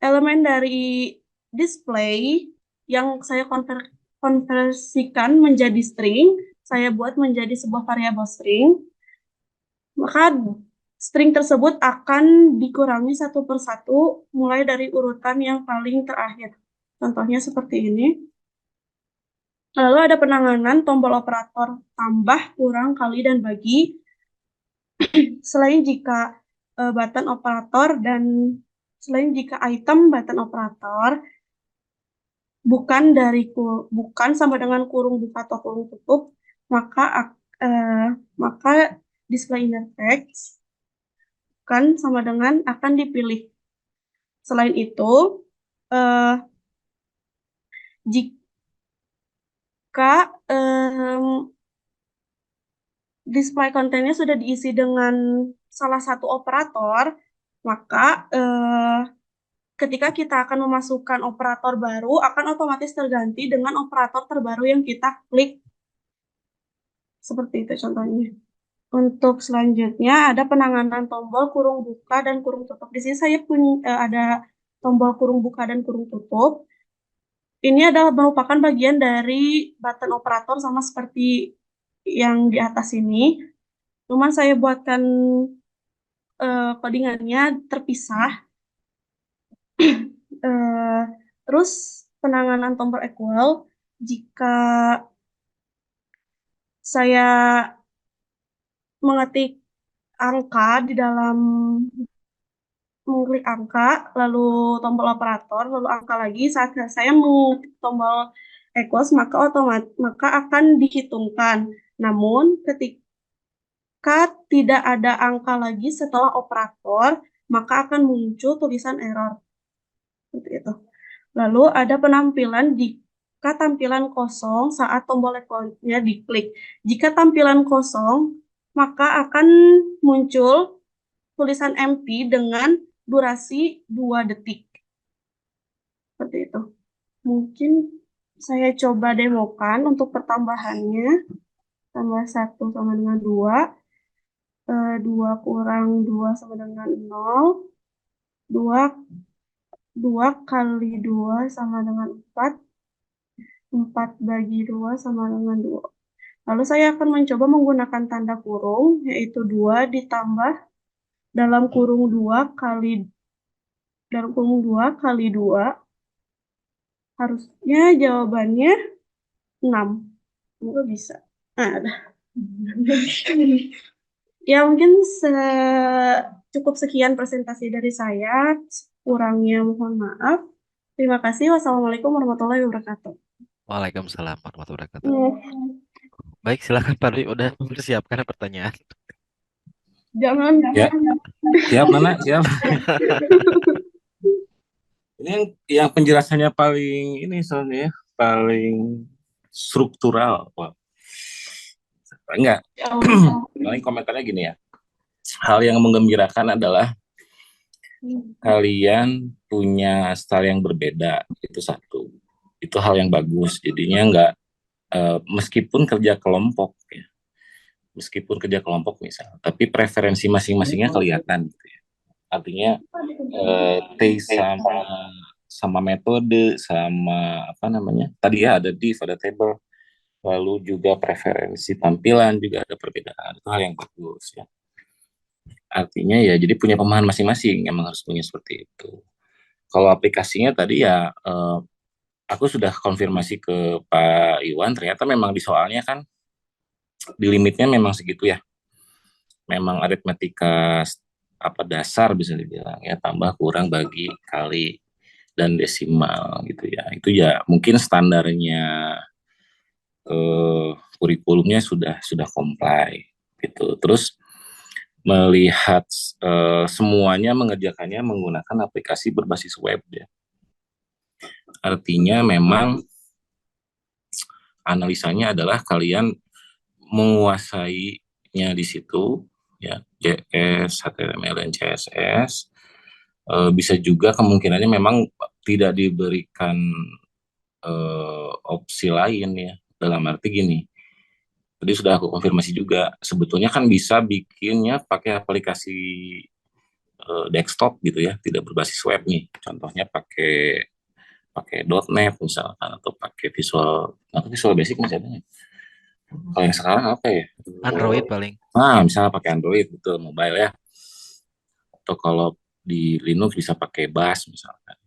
Speaker 7: elemen dari display yang saya konversikan menjadi string, saya buat menjadi sebuah variabel string, maka string tersebut akan dikurangi satu persatu mulai dari urutan yang paling terakhir. Contohnya seperti ini. Lalu ada penanganan tombol operator tambah, kurang, kali, dan bagi. Selain jika item button operator bukan sama dengan kurung buka atau kurung tutup, maka display inner text kan sama dengan akan dipilih. Selain itu, jika display kontennya sudah diisi dengan salah satu operator, maka ketika kita akan memasukkan operator baru, akan otomatis terganti dengan operator terbaru yang kita klik. Seperti itu contohnya. Untuk selanjutnya ada penanganan tombol kurung buka dan kurung tutup. Di sini saya punya ada tombol kurung buka dan kurung tutup. Ini adalah merupakan bagian dari button operator sama seperti yang di atas ini. Cuman saya buatkan codingannya terpisah. Terus penanganan tombol equal, jika saya mengetik angka di dalam mengklik angka, lalu tombol operator, lalu angka lagi, saat saya mengklik tombol equals, maka akan dihitungkan. Namun ketika tidak ada angka lagi setelah operator, maka akan muncul tulisan error. Seperti itu. Lalu ada penampilan jika tampilan kosong saat tombol equal-nya diklik. Jika tampilan kosong, maka akan muncul tulisan empty dengan durasi 2 detik. Seperti itu. Mungkin saya coba demokan untuk pertambahannya. Tambah 1 sama dengan 2. 2 kurang 2 sama dengan 0. 2 kali 2 sama dengan 4. 4 bagi 2 sama dengan 2. Lalu saya akan mencoba menggunakan tanda kurung, yaitu 2 ditambah dalam kurung 2 kali 2. Harusnya jawabannya 6. Semoga bisa. Ada. Ya, mungkin cukup sekian presentasi dari saya. Kurangnya mohon maaf. Terima kasih. Wassalamualaikum warahmatullahi wabarakatuh.
Speaker 1: Waalaikumsalam warahmatullahi wabarakatuh. Baik, silakan Pak Dwi, udah mempersiapkan pertanyaan.
Speaker 7: Jangan.
Speaker 2: Ya. Siap, Nana, siap. Ini yang penjelasannya paling ini soalnya paling struktural. Wah. Enggak. Paling komentarnya gini ya. Hal yang menggembirakan adalah kalian punya style yang berbeda, itu satu. Itu hal yang bagus. Jadinya enggak meskipun kerja kelompok ya. Meskipun kerja kelompok misal, tapi preferensi masing-masingnya kelihatan gitu ya. Artinya taste sama metode sama apa namanya? Tadi ya ada div, ada table. Lalu juga preferensi tampilan juga ada perbedaan. Itu hal yang bagus ya. Artinya ya jadi punya pemahaman masing-masing, emang harus punya seperti itu. Kalau aplikasinya tadi ya aku sudah konfirmasi ke Pak Iwan, ternyata memang di soalnya kan di limitnya memang segitu ya. Memang aritmetika apa dasar bisa dibilang ya, tambah kurang bagi kali. dan desimal gitu ya. Itu ya mungkin standarnya kurikulumnya sudah comply gitu. Terus melihat semuanya mengerjakannya menggunakan aplikasi berbasis web ya. Artinya memang analisanya adalah kalian menguasainya di situ ya, JS, HTML dan CSS. Bisa juga kemungkinannya memang tidak diberikan opsi lain ya, dalam arti gini, tadi sudah aku konfirmasi juga, sebetulnya kan bisa bikinnya pakai aplikasi desktop gitu ya, tidak berbasis web nih, contohnya pakai pakai .NET misalkan, atau pakai Visual Basic masih ada. Kalau yang sekarang apa ya?
Speaker 1: Android paling.
Speaker 2: Nah, misalnya pakai Android, betul, mobile ya. Atau kalau di Linux bisa pakai Bash misalkan.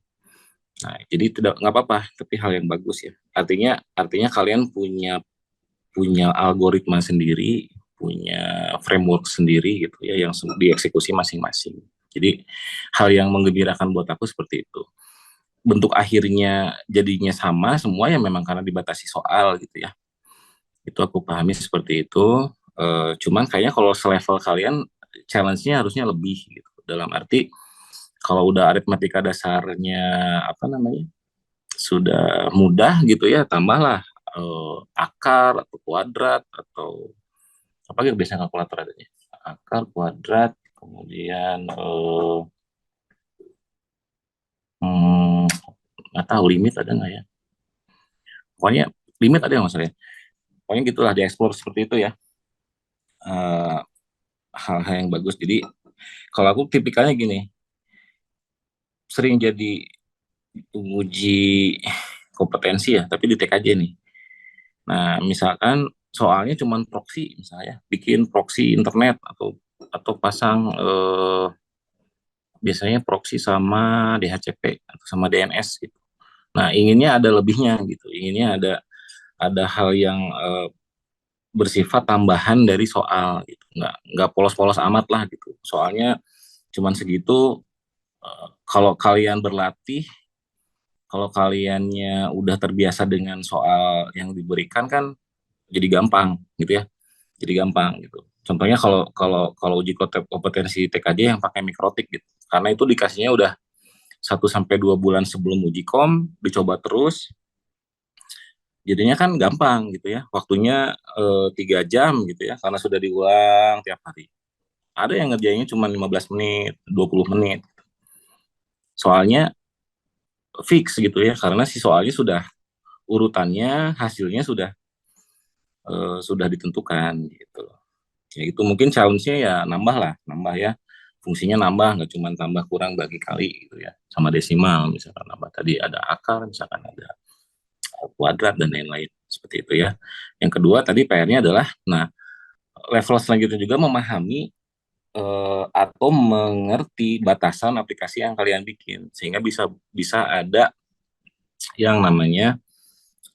Speaker 2: Nah, jadi nggak apa-apa, tapi hal yang bagus ya. Artinya kalian punya algoritma sendiri, punya framework sendiri gitu ya, yang dieksekusi masing-masing. Jadi hal yang menggembirakan buat aku seperti itu. Bentuk akhirnya jadinya sama semua ya, memang karena dibatasi soal gitu ya. Itu aku pahami seperti itu. Cuman kayaknya kalau selevel kalian challenge-nya harusnya lebih gitu. Dalam arti kalau udah aritmatika dasarnya apa namanya sudah mudah gitu ya, tambahlah akar atau kuadrat atau apa gitu biasanya kalkulator adanya, akar, kuadrat, kemudian nggak tahu limit ada nggak ya, pokoknya limit ada nggak maksudnya, pokoknya gitulah dieksplor seperti itu ya. Eh, Hal-hal yang bagus. Jadi kalau aku tipikalnya gini, sering jadi uji kompetensi ya, tapi di TKJ nih. Nah, misalkan soalnya cuma proxy, misalnya bikin proxy internet atau pasang biasanya proxy sama DHCP atau sama DNS gitu. Nah, inginnya ada lebihnya gitu, inginnya ada hal yang bersifat tambahan dari soal gitu, nggak polos-polos amat lah gitu. Soalnya cuman segitu. Kalau kalian berlatih, kalau kaliannya udah terbiasa dengan soal yang diberikan kan jadi gampang gitu ya, jadi gampang gitu. Contohnya kalau kalau kalau uji kompetensi TKJ yang pakai mikrotik gitu, karena itu dikasihnya udah 1 sampai 2 bulan sebelum uji kom, dicoba terus, jadinya kan gampang gitu ya, waktunya 3 jam gitu ya, karena sudah diulang tiap hari. Ada yang ngerjainnya cuma 15 menit, 20 menit. Soalnya fix gitu ya, karena si soalnya sudah urutannya, hasilnya sudah ditentukan gitu. Ya itu mungkin challenge-nya ya nambah ya. Fungsinya nambah, nggak cuma tambah kurang bagi kali gitu ya. Sama desimal misalkan nambah, tadi ada akar, misalkan ada kuadrat dan lain-lain seperti itu ya. Yang kedua tadi PR-nya adalah, nah level selanjutnya juga memahami atau mengerti batasan aplikasi yang kalian bikin, sehingga bisa bisa ada yang namanya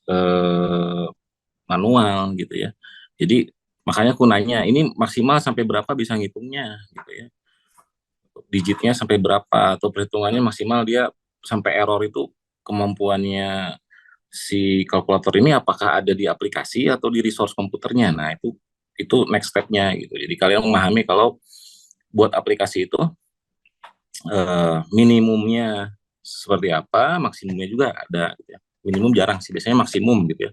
Speaker 2: eh, manual gitu ya. Jadi makanya aku nanya, ini maksimal sampai berapa bisa ngitungnya gitu ya. Digitnya sampai berapa atau perhitungannya maksimal dia sampai error itu, kemampuannya si kalkulator ini apakah ada di aplikasi atau di resource komputernya. Nah, itu next step-nya gitu. Jadi kalian memahami kalau buat aplikasi itu minimumnya seperti apa, maksimumnya juga ada gitu ya. Minimum jarang sih, biasanya maksimum gitu ya.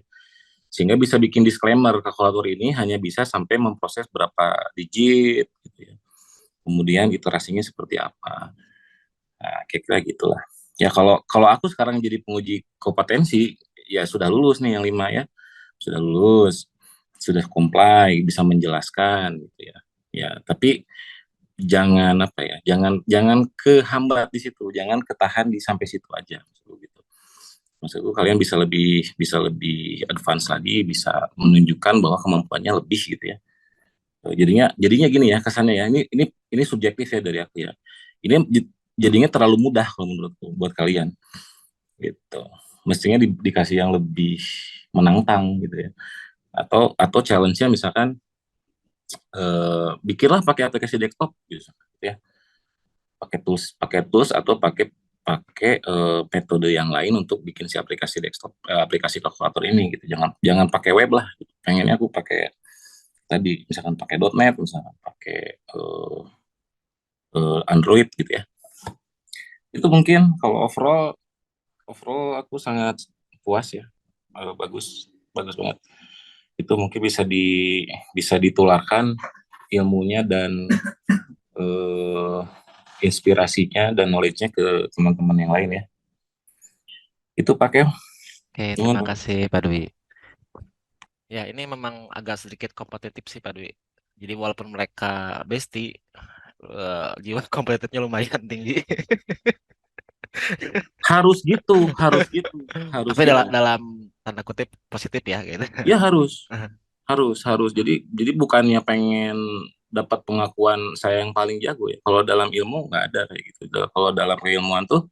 Speaker 2: Sehingga bisa bikin disclaimer, kalkulator ini hanya bisa sampai memproses berapa digit gitu ya. Kemudian iterasinya seperti apa. Nah, kira-kira gitulah. Ya kalau kalau aku sekarang jadi penguji kompetensi, ya sudah lulus nih yang 5 ya. Sudah lulus, sudah comply, bisa menjelaskan gitu ya. Ya, tapi jangan apa ya, jangan jangan kehambat di situ, jangan ketahan di sampai situ aja gitu. Maksudku kalian bisa lebih advance lagi, bisa menunjukkan bahwa kemampuannya lebih gitu ya. Jadinya gini ya kesannya ya. Ini subjektif ya dari aku ya. Ini jadinya terlalu mudah kalau menurutku buat kalian gitu. Mestinya dikasih yang lebih menantang gitu ya. Atau challenge-nya misalkan bikinlah pakai aplikasi desktop gitu ya. Pakai tools atau pakai pakai metode yang lain untuk bikin si aplikasi desktop, aplikasi kalkulator ini gitu. Jangan jangan pakai web lah. Gitu. Pengennya aku pakai tadi misalkan pakai .NET, misalkan pakai Android gitu ya. Itu mungkin kalau overall overall aku sangat puas ya. Bagus bagus banget. Itu mungkin bisa ditularkan ilmunya dan eh, inspirasinya dan knowledge-nya ke teman-teman yang lain ya. Itu pakai.
Speaker 1: Oke,
Speaker 2: Nuhun,
Speaker 1: terima
Speaker 2: Pak.
Speaker 1: kasih Pak Dwi. Ya, ini memang agak sedikit kompetitif sih Pak Dwi. Jadi walaupun mereka bestie, jiwa kompetitifnya lumayan tinggi.
Speaker 2: Harus gitu, harus gitu, harus
Speaker 1: Tapi dalam
Speaker 2: gitu.
Speaker 1: dalam tanda kutip positif ya gitu.
Speaker 2: Ya harus, harus. Jadi bukannya pengen dapat pengakuan saya yang paling jago ya. Kalau dalam ilmu nggak ada kayak gitu. Kalau dalam keilmuan tuh,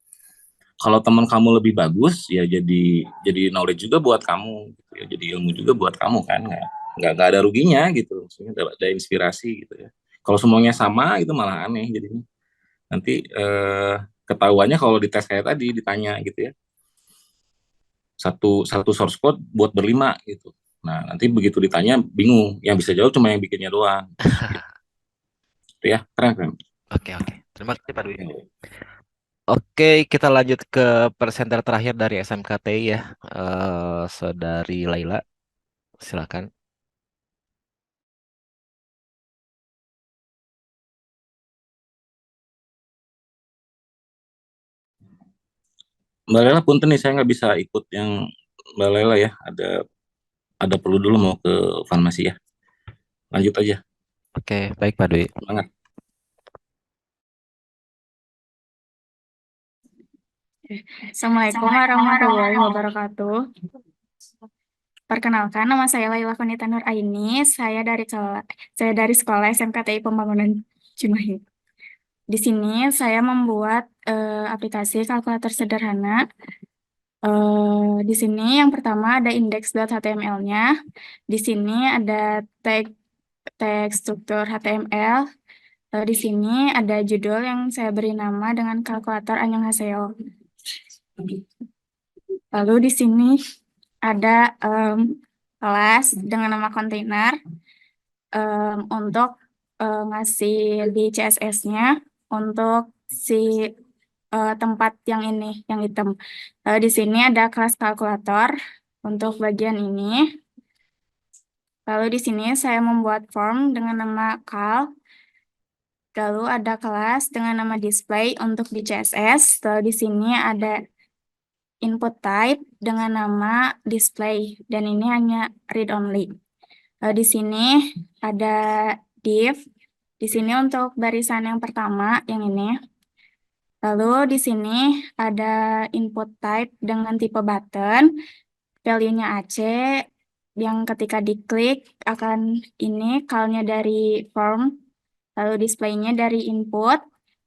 Speaker 2: kalau teman kamu lebih bagus ya jadi knowledge juga buat kamu, gitu ya. Jadi ilmu juga buat kamu kan, nggak ada ruginya gitu. Maksudnya ada inspirasi gitu ya. Kalau semuanya sama itu malah aneh jadinya. Nanti ketahuannya kalau dites kayak tadi ditanya gitu ya. Satu satu source code buat berlima gitu. Nah, nanti begitu ditanya bingung, yang bisa jawab cuma yang bikinnya doang. Gitu ya, keren keren.
Speaker 1: Oke, oke. Terima kasih Pak Dwi. Oke, kita lanjut ke presenter terakhir dari SMKTI ya. Saudari Laila, silakan.
Speaker 2: Mbak Lela punten nih saya nggak bisa ikut yang Mbak Lela ya. Ada perlu dulu mau ke farmasi ya. Lanjut aja.
Speaker 1: Oke, baik Pak Dwi.
Speaker 2: Semangat.
Speaker 8: Assalamualaikum warahmatullahi wabarakatuh. Perkenalkan, nama saya Laila Konita Nur Aini. Saya dari sekolah SMKTI Pembangunan Cimahi. Di sini saya membuat aplikasi kalkulator sederhana. Di sini yang pertama ada index.html-nya. Di sini ada tag struktur HTML. Di sini ada judul yang saya beri nama dengan kalkulator Annyeonghaseyo. Lalu di sini ada kelas dengan nama kontainer untuk ngasih di CSS-nya untuk si tempat yang ini, yang hitam. Di sini ada kelas kalkulator untuk bagian ini. Lalu di sini saya membuat form dengan nama kal. Lalu ada kelas dengan nama display untuk di CSS. Lalu di sini ada input type dengan nama display dan ini hanya read only. Di sini ada div. Di sini untuk barisan yang pertama yang ini. Lalu di sini ada input type dengan tipe button, value-nya AC yang ketika diklik akan ini kalnya dari form, lalu display-nya dari input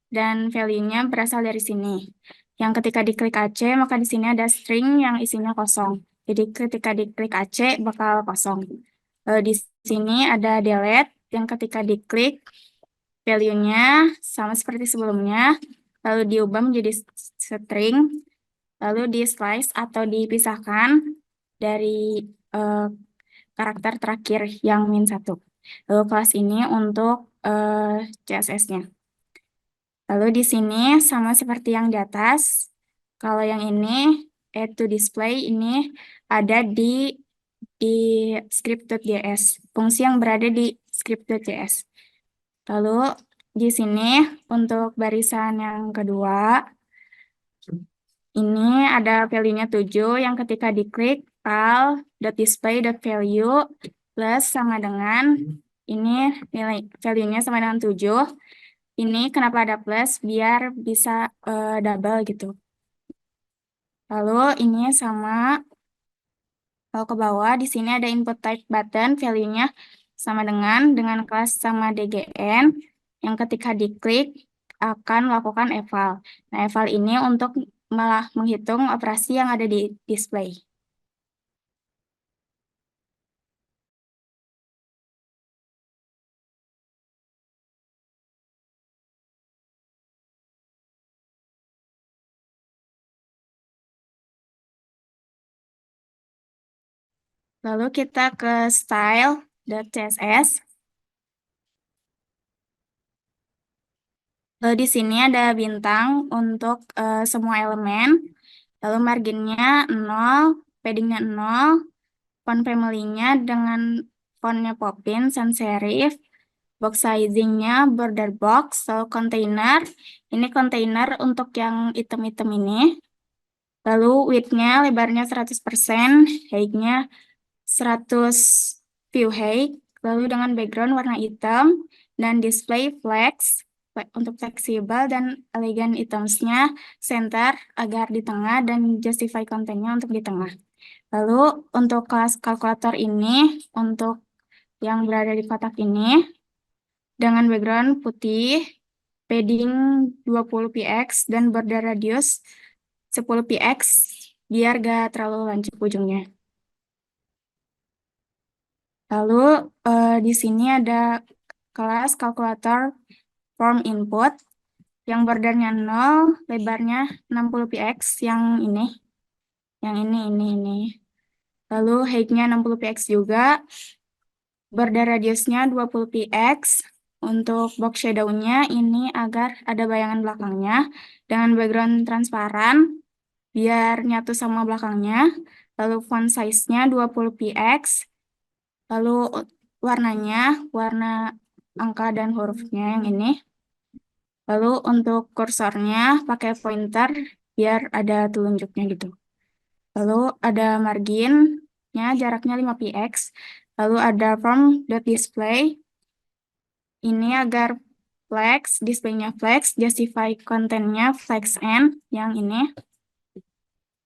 Speaker 8: dan value-nya berasal dari sini. Yang ketika diklik AC, maka di sini ada string yang isinya kosong. Jadi ketika diklik AC bakal kosong. Di sini ada delete yang ketika diklik value-nya sama seperti sebelumnya, lalu diubah menjadi string, lalu di slice atau dipisahkan dari karakter terakhir yang -1. Lalu kelas ini untuk CSS-nya. Lalu di sini sama seperti yang di atas, kalau yang ini add to display ini ada di script.js, fungsi yang berada di script.js. Lalu di sini untuk barisan yang kedua, ini ada value-nya 7 yang ketika diklik val.display.value plus sama dengan ini nilai value-nya sama dengan 7. Ini kenapa ada plus? Biar bisa double gitu. Lalu ini sama kalau ke bawah di sini ada input type button, value-nya sama dengan kelas sama dgn yang ketika diklik akan melakukan eval. Nah, eval ini untuk malah menghitung operasi yang ada di display. Lalu kita ke style.css. Di sini ada bintang untuk semua elemen. Lalu marginnya 0, paddingnya 0, font family-nya dengan fontnya Poppin, sans serif, box sizing-nya border box, lalu container. Ini container untuk yang item-item ini. Lalu width-nya lebarnya 100%, height-nya 100 view height, lalu dengan background warna hitam, dan display flex untuk fleksibel dan elegan items-nya center agar di tengah dan justify kontennya untuk di tengah. Lalu untuk kelas kalkulator ini, untuk yang berada di kotak ini, dengan background putih, padding 20 px, dan border radius 10 px, biar gak terlalu lancip ujungnya. Lalu di sini ada kelas kalkulator form input yang bordernya 0, lebarnya 60 px, yang ini. Ini. Lalu height-nya 60 px juga, border radiusnya 20 px. Untuk box shadow-nya ini agar ada bayangan belakangnya dengan background transparan biar nyatu sama belakangnya. Lalu font size-nya 20 px. Lalu warnanya, warna angka dan hurufnya yang ini. Lalu untuk kursornya pakai pointer biar ada telunjuknya gitu. Lalu ada marginnya, jaraknya 5 px. Lalu ada form.display. Ini agar flex, displaynya flex, justify kontennya flex n, yang ini.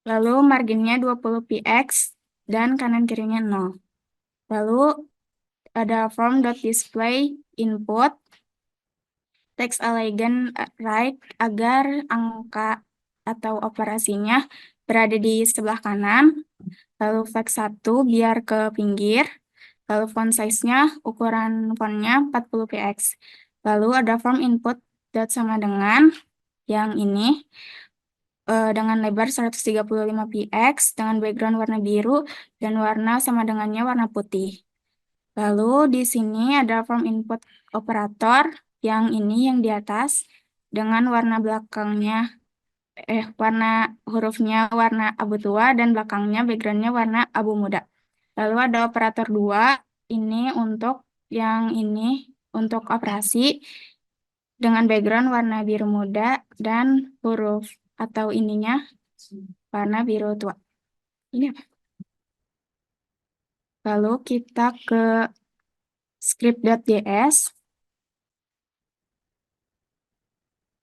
Speaker 8: Lalu marginnya 20 px dan kanan kirinya 0. Lalu ada form.display input, text elegant right agar angka atau operasinya berada di sebelah kanan. Lalu flex 1 biar ke pinggir. Lalu font size-nya, ukuran fontnya 40 px. Lalu ada form input dot sama dengan yang ini dengan lebar 135 px dengan background warna biru dan warna sama dengannya warna putih. Lalu di sini ada form input operator yang ini yang di atas dengan warna belakangnya warna hurufnya warna abu tua dan belakangnya backgroundnya warna abu muda. Lalu ada operator 2 ini untuk yang ini untuk operasi dengan background warna biru muda dan huruf atau ininya warna biru tua. Ini apa? Lalu kita ke script.js.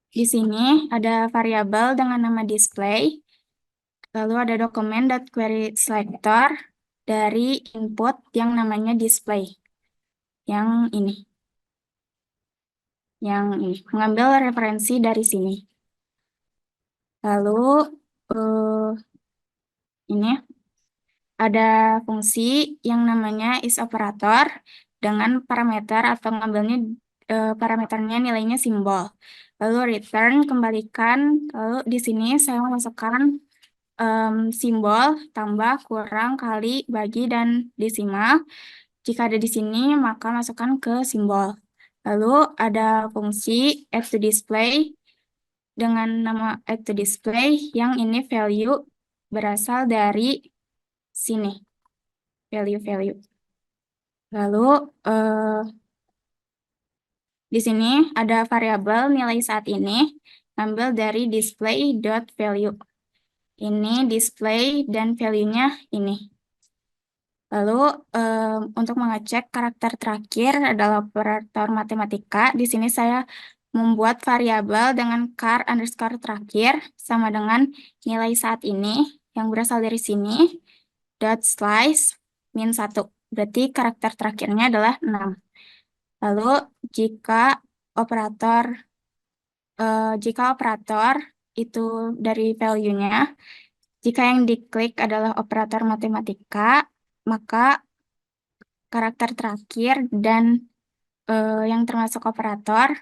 Speaker 8: Di sini ada variabel dengan nama display. Lalu ada dokumen.querySelector dari input yang namanya display. Yang ini. Mengambil referensi dari sini. Lalu ini ada fungsi yang namanya isOperator dengan parameter atau ngambilnya parameternya nilainya simbol. Lalu return kembalikan. Lalu di sini saya memasukkan simbol tambah, kurang, kali, bagi, dan desimal. Jika ada di sini maka masukkan ke simbol. Lalu ada fungsi add-to-display dengan nama add-to-display yang ini value berasal dari sini. Value. Lalu di sini ada variabel nilai saat ini ambil dari display.value. Ini display dan value-nya ini. Lalu untuk mengecek karakter terakhir adalah operator matematika. Di sini saya membuat variabel dengan char underscore terakhir sama dengan nilai saat ini yang berasal dari sini dot slice min 1. Berarti karakter terakhirnya adalah 6. Lalu jika operator itu dari value-nya, jika yang diklik adalah operator matematika, maka karakter terakhir dan yang termasuk operator,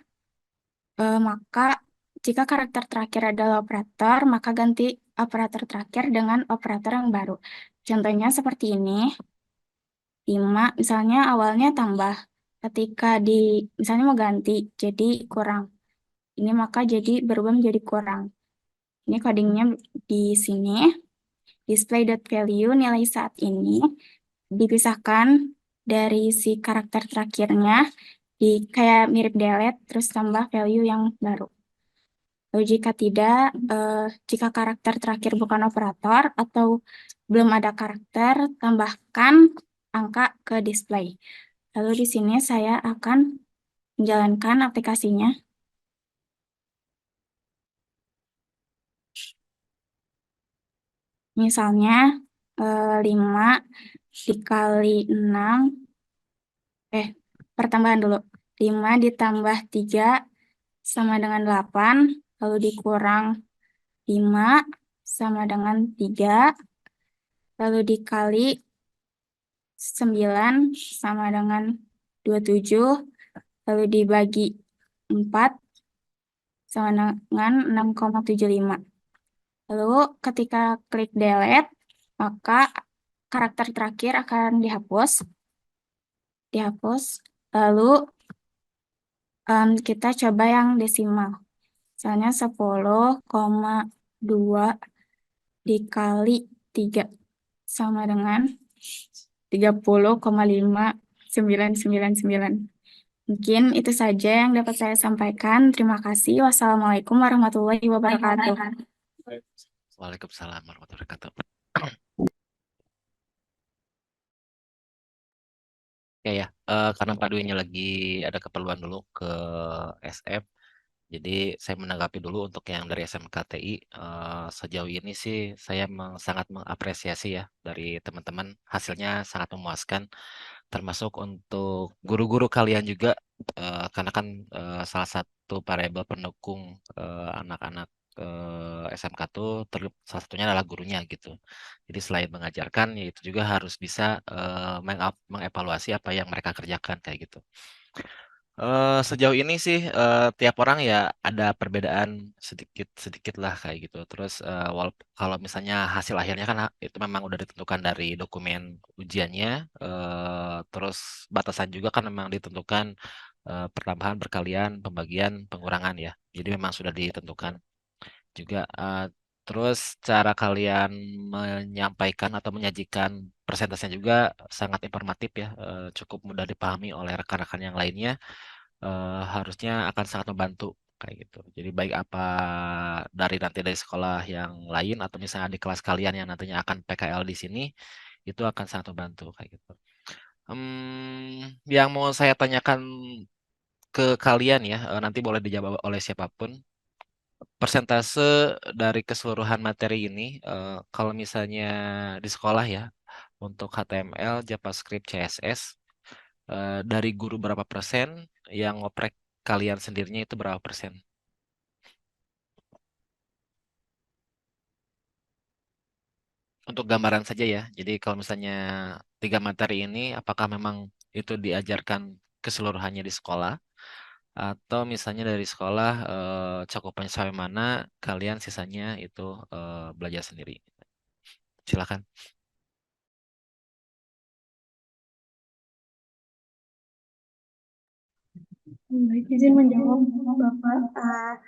Speaker 8: maka jika karakter terakhir adalah operator, maka ganti operator terakhir dengan operator yang baru. Contohnya seperti ini. 5 misalnya awalnya tambah. Ketika misalnya mau ganti jadi kurang. Ini maka jadi berubah menjadi kurang. Ini codingnya di sini. Display.value nilai saat ini dipisahkan dari si karakter terakhirnya kayak mirip delete terus tambah value yang baru. Lalu jika tidak, jika karakter terakhir bukan operator atau belum ada karakter, tambahkan angka ke display. Lalu di sini saya akan menjalankan aplikasinya. Misalnya 5 dikali 6, pertambahan dulu. 5 ditambah 3 sama dengan 8, lalu dikurang 5 sama dengan 3, lalu dikali 9 sama dengan 27, lalu dibagi 4 sama dengan 6,75. Lalu ketika klik delete, maka karakter terakhir akan dihapus. Lalu kita coba yang desimal. Misalnya 10,2 dikali 3 sama dengan 30,5999. Mungkin itu saja yang dapat saya sampaikan. Terima kasih. Wassalamualaikum warahmatullahi wabarakatuh.
Speaker 1: Waalaikumsalam warahmatullahi wabarakatuh. Ya ya, karena Pak Dwi-nya lagi ada keperluan dulu ke SF, jadi saya menanggapi dulu untuk yang dari SMKTI. Sejauh ini sih saya sangat mengapresiasi ya dari teman-teman, hasilnya sangat memuaskan, termasuk untuk guru-guru kalian juga, karena kan salah satu variabel pendukung anak-anak SMK tuh salah satunya adalah gurunya gitu. Jadi selain mengajarkan, ya itu juga harus bisa mengevaluasi apa yang mereka kerjakan kayak gitu. Sejauh ini sih tiap orang ya ada perbedaan sedikit lah kayak gitu. Terus kalau misalnya hasil akhirnya kan itu memang udah ditentukan dari dokumen ujiannya. Terus batasan juga kan memang ditentukan, pertambahan, perkalian, pembagian, pengurangan ya. Jadi memang sudah ditentukan juga. Terus cara kalian menyampaikan atau menyajikan persentasenya juga sangat informatif ya, cukup mudah dipahami oleh rekan-rekan yang lainnya. Harusnya akan sangat membantu kayak gitu. Jadi baik apa dari sekolah yang lain atau misalnya di kelas kalian yang nantinya akan PKL di sini, itu akan sangat membantu kayak gitu. Yang mau saya tanyakan ke kalian ya, nanti boleh dijawab oleh siapapun. Persentase dari keseluruhan materi ini, kalau misalnya di sekolah ya, untuk HTML, JavaScript, CSS, dari guru berapa persen, yang ngoprek kalian sendirinya itu berapa persen? Untuk gambaran saja ya. Jadi kalau misalnya 3 materi ini, apakah memang itu diajarkan keseluruhannya di sekolah? Atau misalnya dari sekolah cakupannya sampai mana, kalian sisanya itu belajar sendiri. Silakan.
Speaker 7: Baik, izin menjawab Bapak.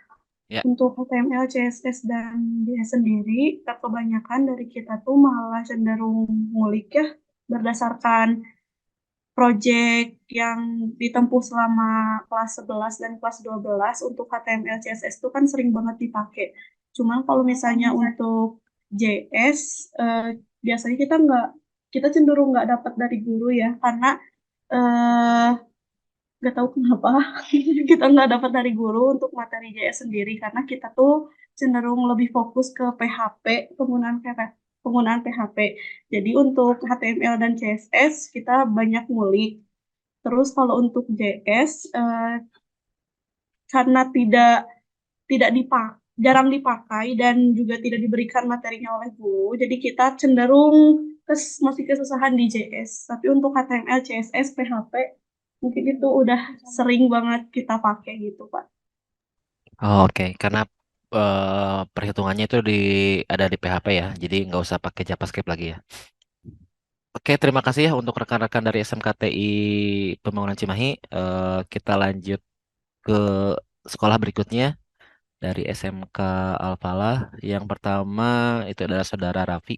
Speaker 1: Ya.
Speaker 7: Untuk HTML, CSS, dan JS sendiri, kebanyakan dari kita tuh malah cenderung ngulik ya, berdasarkan project yang ditempuh selama kelas 11 dan kelas 12 untuk HTML, CSS itu kan sering banget dipakai. Cuman kalau misalnya untuk JS, biasanya kita cenderung nggak dapat dari guru ya, karena eh, nggak tahu kenapa kita nggak dapat dari guru untuk materi JS sendiri karena kita tuh cenderung lebih fokus ke PHP, penggunaan PHP. Jadi untuk HTML dan CSS kita banyak ngulik. Terus kalau untuk JS karena tidak jarang dipakai dan juga tidak diberikan materinya oleh guru, jadi kita cenderung masih kesusahan di JS. Tapi untuk HTML, CSS, PHP mungkin itu udah sering banget kita pakai gitu, Pak.
Speaker 1: Oke, karena perhitungannya itu ada di PHP ya, jadi nggak usah pakai JavaScript lagi ya. Oke, terima kasih ya untuk rekan-rekan dari SMKTI Pembangunan Cimahi. Kita lanjut ke sekolah berikutnya dari SMK Al Falah. Yang pertama itu adalah saudara Raffi.